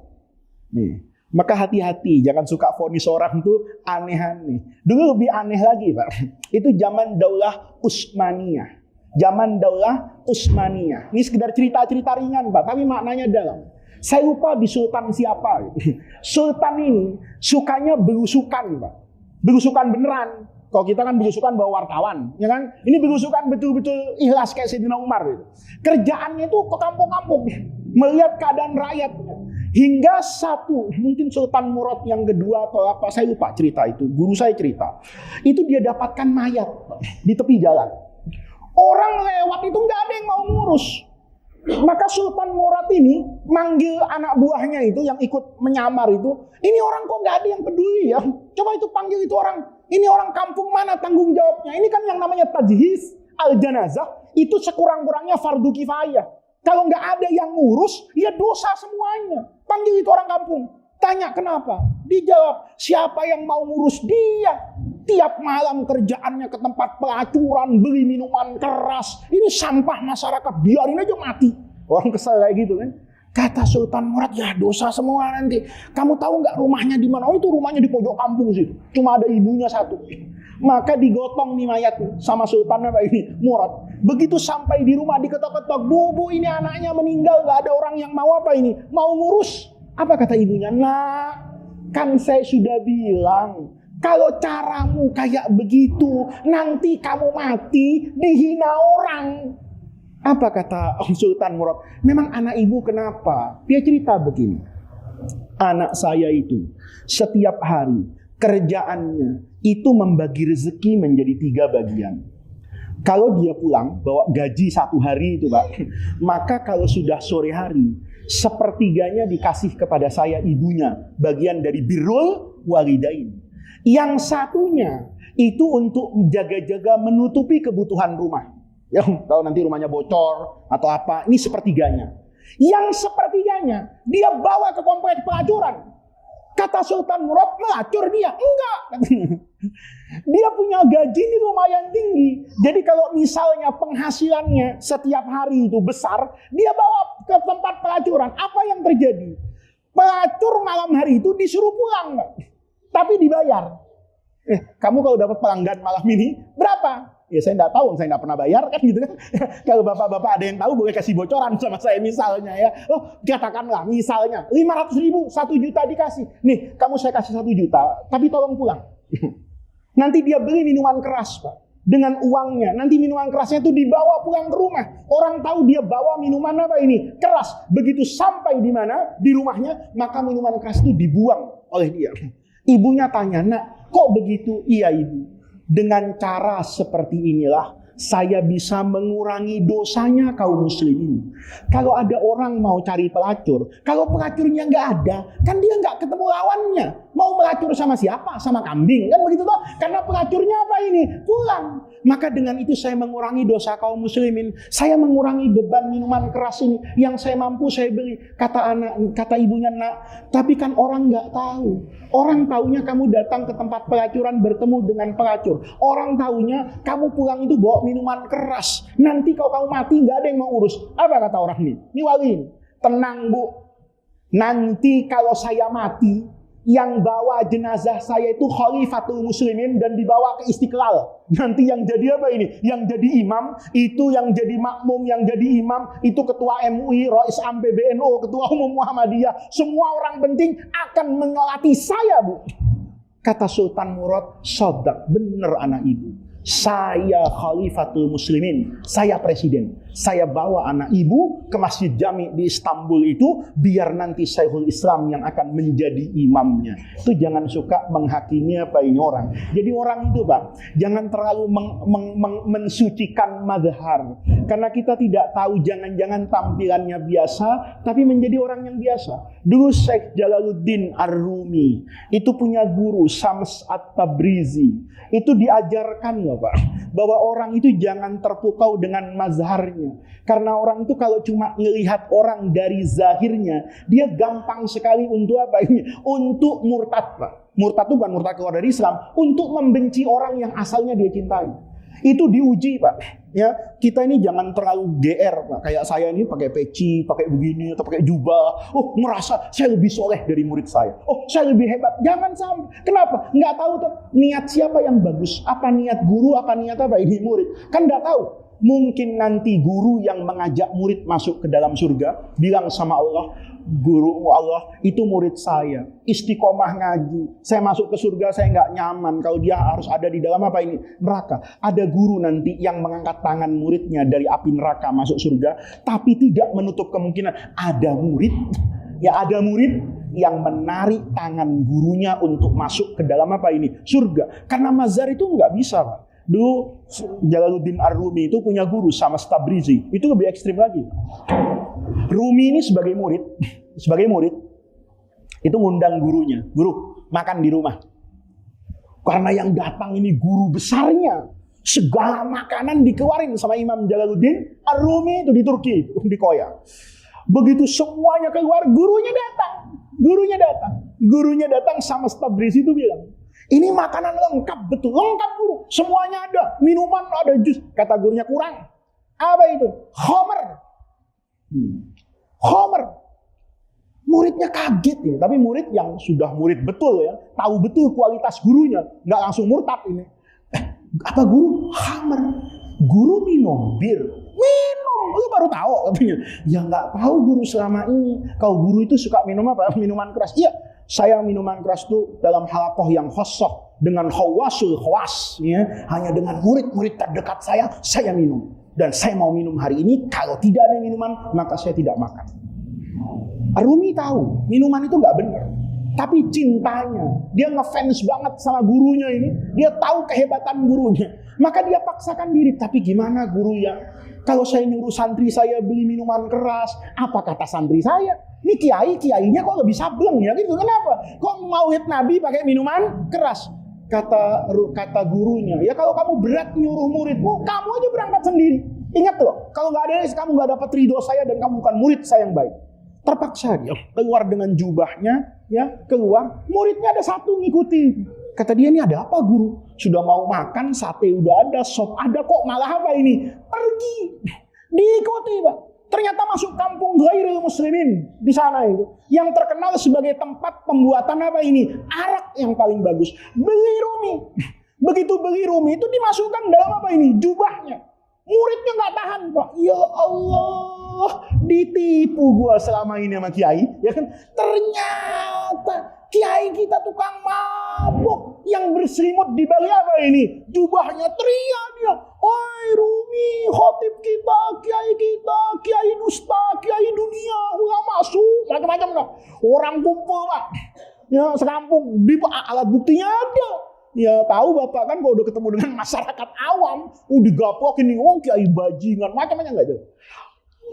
Nih. Maka hati-hati, jangan suka vonis orang itu aneh-aneh. Dulu lebih aneh lagi, Pak. Itu zaman Daulah Utsmaniyah. Zaman Daulah Utsmaniyah. Ini sekedar cerita-cerita ringan, Pak, tapi maknanya dalam. Saya lupa di sultan siapa. Sultan ini sukanya belusukan, Pak. Belusukan beneran. Kalau kita kan belusukan bawa wartawan, ya kan? Ini belusukan betul-betul ikhlas kayak Sayyidina Umar gitu. Kerjaannya itu ke kampung-kampung, melihat keadaan rakyat. Hingga satu, mungkin Sultan Murad yang kedua atau apa, saya lupa cerita itu. Guru saya cerita. Itu dia dapatkan mayat di tepi jalan. Orang lewat itu nggak ada yang mau ngurus. Maka Sultan Murad ini manggil anak buahnya itu yang ikut menyamar itu. Ini orang kok nggak ada yang peduli ya? Coba itu panggil itu orang. Ini orang kampung mana tanggung jawabnya? Ini kan yang namanya tajhiz al-janazah itu sekurang-kurangnya fardu kifayah. Kalau nggak ada yang ngurus, ya dosa semuanya. Panggil itu orang kampung. Tanya kenapa? Dijawab, siapa yang mau ngurus dia? Tiap malam kerjaannya ke tempat pelacuran, beli minuman keras. Ini sampah masyarakat, biarin aja mati. Orang kesel kayak gitu kan. Kata Sultan Murad, ya dosa semua nanti. Kamu tahu nggak rumahnya di mana? Oh itu rumahnya di pojok kampung sih. Cuma ada ibunya satu. Maka digotong nih mayat sama Sultan apa ini Murad. Begitu sampai di rumah diketok-ketok, bu ini anaknya meninggal, nggak ada orang yang mau apa ini, mau ngurus. Apa kata ibunya? Nah, kan saya sudah bilang, kalau caramu kayak begitu, nanti kamu mati dihina orang. Apa kata Sultan Murad? Memang anak ibu kenapa? Dia cerita begini. Anak saya itu setiap hari kerjaannya itu membagi rezeki menjadi 3 bagian. Kalau dia pulang bawa gaji 1 hari itu Pak, maka kalau sudah sore hari, sepertiganya dikasih kepada saya ibunya, bagian dari birrul walidain. Yang satunya itu untuk jaga-jaga menutupi kebutuhan rumah. Ya, kalau nanti rumahnya bocor atau apa, ini sepertiganya. Yang sepertiganya dia bawa ke komplek pelacuran. Kata Sultan Murad, melacur dia? Enggak. Dia punya gaji ini lumayan tinggi. Jadi kalau misalnya penghasilannya setiap hari itu besar, dia bawa ke tempat pelacuran. Apa yang terjadi? Pelacur malam hari itu disuruh pulang, tapi dibayar. Kamu kalau dapat pelanggan malam ini berapa? Ya saya nggak tahu, saya nggak pernah bayar kan gitu kan. Kalau bapak-bapak ada yang tahu boleh kasih bocoran sama saya misalnya ya. Oh katakanlah misalnya 500.000, 1 juta dikasih. Nih kamu saya kasih 1 juta, tapi tolong pulang. Nanti dia beli minuman keras Pak. Dengan uangnya, nanti minuman kerasnya itu dibawa pulang ke rumah. Orang tahu dia bawa minuman apa ini? Keras. Begitu sampai di mana? Di rumahnya, maka minuman keras itu dibuang oleh dia. Ibunya tanya, nak kok begitu? Iya ibu. Dengan cara seperti inilah saya bisa mengurangi dosanya kaum muslimin. Kalau ada orang mau cari pelacur, kalau pelacurnya nggak ada, kan dia nggak ketemu lawannya. Mau melacur sama siapa? Sama kambing, kan begitu toh? Karena pelacurnya apa ini? Pulang. Maka dengan itu saya mengurangi dosa kaum muslimin. Saya mengurangi beban minuman keras ini. Yang saya mampu saya beli. Kata ibunya, nak, tapi kan orang nggak tahu. Orang taunya kamu datang ke tempat pelacuran bertemu dengan pelacur. Orang taunya kamu pulang itu bawa minuman keras. Nanti kalau kamu mati nggak ada yang mau urus. Apa kata orang ini? Ini wali. Tenang bu. Nanti kalau saya mati, yang bawa jenazah saya itu khalifatul muslimin dan dibawa ke Istiqlal. Nanti yang jadi apa ini? Yang jadi imam, itu yang jadi makmum, yang jadi imam, itu ketua MUI, Rais Am PBNU, ketua umum Muhammadiyah. Semua orang penting akan menyolati saya, Bu. Kata Sultan Murad, sodak, bener anak ibu. Saya khalifatul muslimin, saya presiden. Saya bawa anak ibu ke Masjid Jami di Istanbul itu, biar nanti Syekhul Islam yang akan menjadi imamnya. Itu jangan suka menghakimi apa ini orang. Jadi orang itu Pak, jangan terlalu mensucikan madhar. Karena kita tidak tahu, jangan-jangan tampilannya biasa, tapi menjadi orang yang biasa. Dulu Syekh Jalaluddin Ar-Rumi, itu punya guru, Syams At-Tabrizi. Itu diajarkan loh Pak, bahwa orang itu jangan terpukau dengan mazharnya. Karena orang itu kalau cuma melihat orang dari zahirnya, dia gampang sekali untuk apa ini? Untuk murtad Pak. Murtad itu bukan murtad keluar dari Islam, untuk membenci orang yang asalnya dia cintai. Itu diuji Pak. Ya, kita ini jangan terlalu GR Pak. Kayak saya ini pakai peci, pakai begini atau pakai jubah. Oh, merasa saya lebih soleh dari murid saya. Oh, saya lebih hebat. Jangan sampai. Kenapa? Nggak tahu tuh niat siapa yang bagus. Apa niat guru, apa niat apa ini murid. Kan nggak tahu. Mungkin nanti guru yang mengajak murid masuk ke dalam surga bilang sama Allah, guru Allah itu murid saya, istiqomah ngaji, saya masuk ke surga saya nggak nyaman kalau dia harus ada di dalam apa ini, neraka. Ada guru nanti yang mengangkat tangan muridnya dari api neraka masuk surga, tapi tidak menutup kemungkinan ada murid yang menarik tangan gurunya untuk masuk ke dalam apa ini, surga. Karena mazhar itu nggak bisa Pak. Dulu Jalaluddin Ar-Rumi itu punya guru sama Tabrizi. Itu lebih ekstrim lagi. Rumi ini sebagai murid itu ngundang gurunya. Guru, makan di rumah. Karena yang datang ini guru besarnya. Segala makanan dikeluarin sama Imam Jalaluddin Ar-Rumi itu di Turki, di Koya. Begitu semuanya keluar, gurunya datang sama Tabrizi itu bilang, ini makanan lengkap, betul. Lengkap guru. Semuanya ada. Minuman ada, jus. Kata gurunya kurang. Apa itu? Homer. Muridnya kaget ini. Tapi murid yang sudah murid betul ya. Tahu betul kualitas gurunya. Nggak langsung murtad ini. Apa guru? Homer. Guru minum bir. Minum. Lu baru tahu katanya. Ya nggak tahu guru selama ini. Kalau guru itu suka minum apa? Minuman keras. Iya. Saya minuman keras itu dalam halakoh yang khosoh dengan khawasul khawas ya. Hanya dengan murid-murid terdekat saya minum. Dan saya mau minum hari ini. Kalau tidak ada minuman, maka saya tidak makan. Ar-Rumi tahu minuman itu nggak benar, tapi cintanya, dia ngefans banget sama gurunya ini. Dia tahu kehebatan gurunya, maka dia paksakan diri. Tapi gimana guru ya? Kalau saya nyuruh santri saya beli minuman keras, apa kata santri saya? Ini kiainya kok lebih sableng ya gitu. Kenapa? Kok maulid Nabi pakai minuman keras? Kata gurunya, ya kalau kamu berat nyuruh muridmu, kamu aja berangkat sendiri. Ingat loh, kalau nggak ada kamu nggak dapat ridho saya dan kamu bukan murid saya yang baik. Terpaksa dia keluar dengan jubahnya, ya keluar. Muridnya ada satu ngikuti. Kata dia, ini ada apa guru? Sudah mau makan, sate udah ada, sop ada, kok malah apa ini? Pergi, diikuti Pak. Ternyata masuk kampung Ghairil Muslimin di sana itu, yang terkenal sebagai tempat pembuatan apa ini? Arak yang paling bagus. Beli Rumi. Begitu beli Rumi itu dimasukkan dalam apa ini? Jubahnya. Muridnya nggak tahan Pak. Ya Allah, ditipu gua selama ini sama kiai, ya kan? Ternyata kiai kita tukang mabuk yang berselimut di balik apa ini? Jubahnya. Teriak dia, "Oi Rumi, khotib kita, kiai dusta, kiai dunia, ulama su, macam-macam lah." Orang kumpul Pak. Ya sekampung, di alat buktinya ada. Ya tahu Bapak kan kalau udah ketemu dengan masyarakat awam, digapokin nih, kiai bajingan, macam-macam nggak jauh.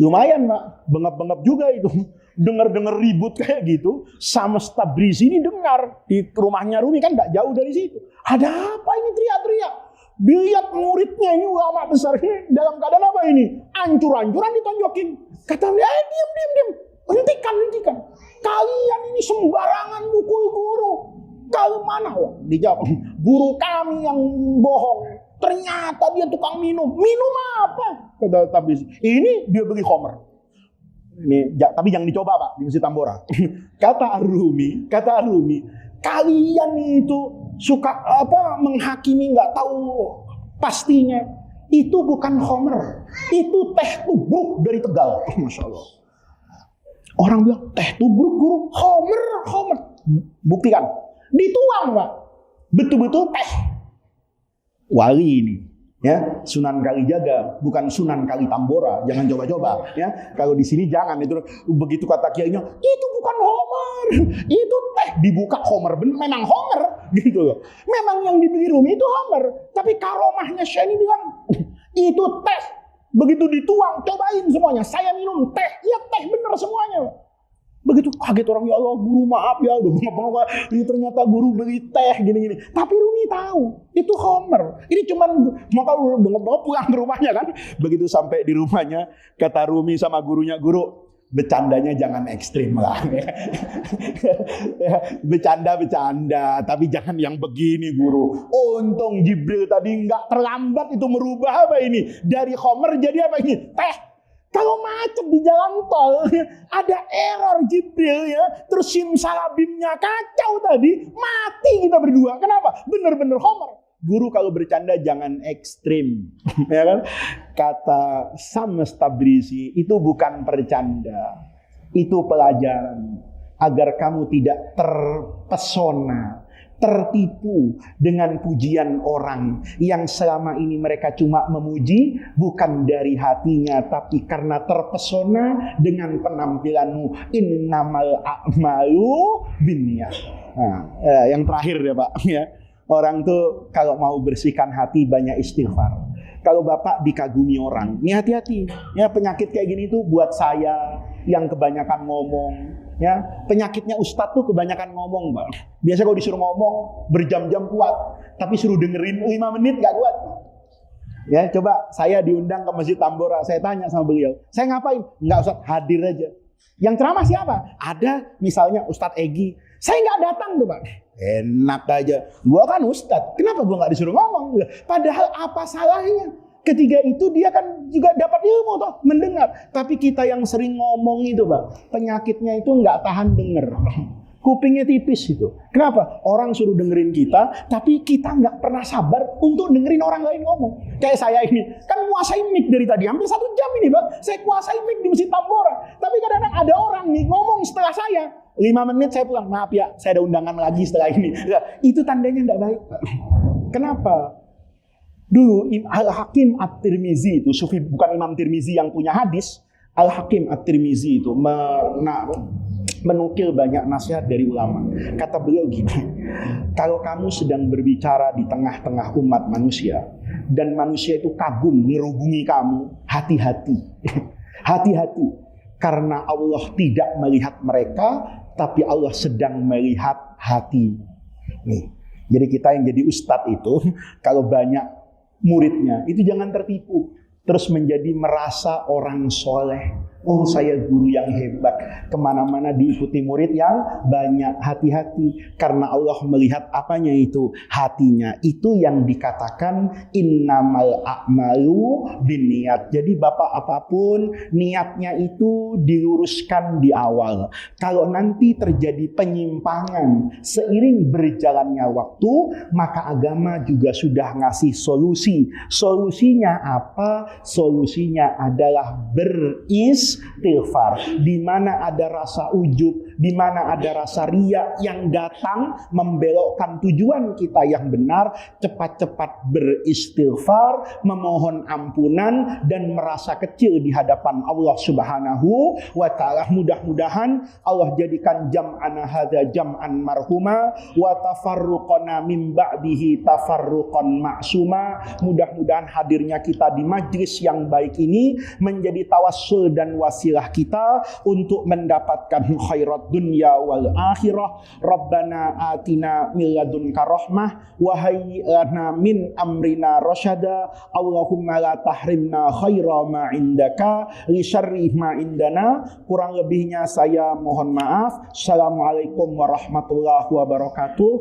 Lumayan Pak, bengap-bengap juga itu. Dengar-dengar ribut kayak gitu, sama Tabrizi ini dengar di rumahnya Rumi kan nggak jauh dari situ. Ada apa ini teriak-teriak? Dilihat muridnya ini ulama besar ini dalam keadaan apa ini? Ancur-ancuran ditonjokin. Kata dia, diam. Hentikan. Kalian ini sembarangan mukul guru. Kalau mana? Dijawab, guru kami yang bohong. Ternyata dia tukang minum. Minum apa? Kata Tabrizi. Ini dia beli Homer. Ini, tapi jangan dicoba Pak di Masjid Tambora. Kata Ar-Rumi, kalian itu suka menghakimi nggak tahu pastinya. Itu bukan Homer, itu teh tubruk dari Tegal. Masya Allah. Orang bilang teh tubruk guru, Homer. Buktikan. Dituang Pak, betul-betul teh wali ini, Ya, Sunan Kalijaga, bukan Sunan Kali Tambora. Jangan coba-coba. Ya, kalau di sini jangan. Itu begitu kata kiainya, itu bukan Homer, itu teh. Dibuka Homer, memang Homer, gitu loh. Memang yang dibeli Rumi itu Homer, tapi karomahnya Syekh ini bilang itu teh. Begitu dituang, cobain semuanya. Saya minum teh, ya teh bener semuanya. Begitu kaget orang, ya Allah guru maaf ya, udah bangga-bangga, ini ternyata guru beli teh gini-gini. Tapi Rumi tahu, itu Homer. Ini cuman maka bangga-bangga pulang ke rumahnya kan. Begitu sampai di rumahnya, kata Rumi sama gurunya, guru, bercandanya jangan ekstrim lah. Bercanda-bercanda, tapi jangan yang begini guru. Untung Jibril tadi nggak terlambat itu merubah apa ini? Dari Homer jadi apa ini? Teh. Kalau macet di jalan tol, ada error Jibril ya, terus simsalabimnya kacau tadi, mati kita berdua. Kenapa? Bener-bener Homer. Guru kalau bercanda jangan ekstrim, ya kan? Kata Syams Tabrizi, itu bukan bercanda, itu pelajaran agar kamu tidak terpesona, tertipu dengan pujian orang yang selama ini mereka cuma memuji bukan dari hatinya, tapi karena terpesona dengan penampilanmu. Innamal a'malu binniyat. Nah, yang terakhir ya Pak, ya. Orang tuh kalau mau bersihkan hati banyak istighfar. Kalau Bapak dikagumi orang, ini hati-hati. Ya, penyakit kayak gini tuh buat saya yang kebanyakan ngomong. Ya, penyakitnya Ustadz tuh kebanyakan ngomong, Bang. Biasa kalau disuruh ngomong berjam-jam kuat, tapi suruh dengerin 5 menit gak kuat. Ya, coba saya diundang ke Masjid Tambora, saya tanya sama beliau, saya ngapain? Enggak Ustadz, hadir aja. Yang ceramah siapa? Ada misalnya Ustadz Egi. Saya nggak datang tuh Bang. Enak aja. Gua kan Ustadz. Kenapa gua nggak disuruh ngomong? Padahal apa salahnya? Ketiga itu dia kan juga dapat ilmu toh, mendengar. Tapi kita yang sering ngomong itu Bang, penyakitnya itu nggak tahan denger. Kupingnya tipis itu. Kenapa? Orang suruh dengerin kita, tapi kita nggak pernah sabar untuk dengerin orang lain ngomong. Kayak saya ini, kan kuasai mic dari tadi, hampir 1 jam ini Bang. Saya kuasai mic di Masjid Tambora. Tapi kadang-kadang ada orang nih ngomong setelah saya. 5 menit saya pulang, maaf ya, saya ada undangan lagi setelah ini. Nah, itu tandanya nggak baik. Kenapa? Dulu Al-Hakim At-Tirmizi itu, Sufi, bukan Imam Tirmizi yang punya hadis. Al-Hakim At-Tirmizi itu menukil banyak nasihat dari ulama. Kata beliau gini, kalau kamu sedang berbicara di tengah-tengah umat manusia, dan manusia itu kagum ngerubungi kamu, hati-hati. Hati-hati. Karena Allah tidak melihat mereka, tapi Allah sedang melihat hati. Nih, jadi kita yang jadi ustadz itu, kalau banyak muridnya, itu jangan tertipu. Terus menjadi merasa orang soleh. Oh saya guru yang hebat. Kemana-mana diikuti murid yang banyak. Hati-hati. Karena Allah melihat apanya itu? Hatinya. Itu yang dikatakan innamal a'malu binniyat. Jadi Bapak apapun niatnya itu diluruskan di awal. Kalau nanti terjadi penyimpangan seiring berjalannya waktu, maka agama juga sudah ngasih solusi. Solusinya apa? Solusinya adalah beristighfar. Di mana ada rasa ujub, di mana ada rasa riya yang datang membelokkan tujuan kita yang benar, cepat-cepat beristighfar, memohon ampunan dan merasa kecil di hadapan Allah Subhanahu wa taala. Mudah-mudahan Allah jadikan jam'ana hadza jam'an marhuma wa tafarruqana min ba'dihi tafarruqan ma'suma. Mudah-mudahan hadirnya kita di majlis yang baik ini menjadi tawassul dan wasilah kita untuk mendapatkan khairat dunya wal akhirah. Rabbana atina min ladunka rahmah wa hayyi lana min amrina rasyada. Allahumma la tahrimna khaira ma indaka li syarri ma indana. Kurang lebihnya saya mohon maaf. Assalamualaikum warahmatullahi wabarakatuh.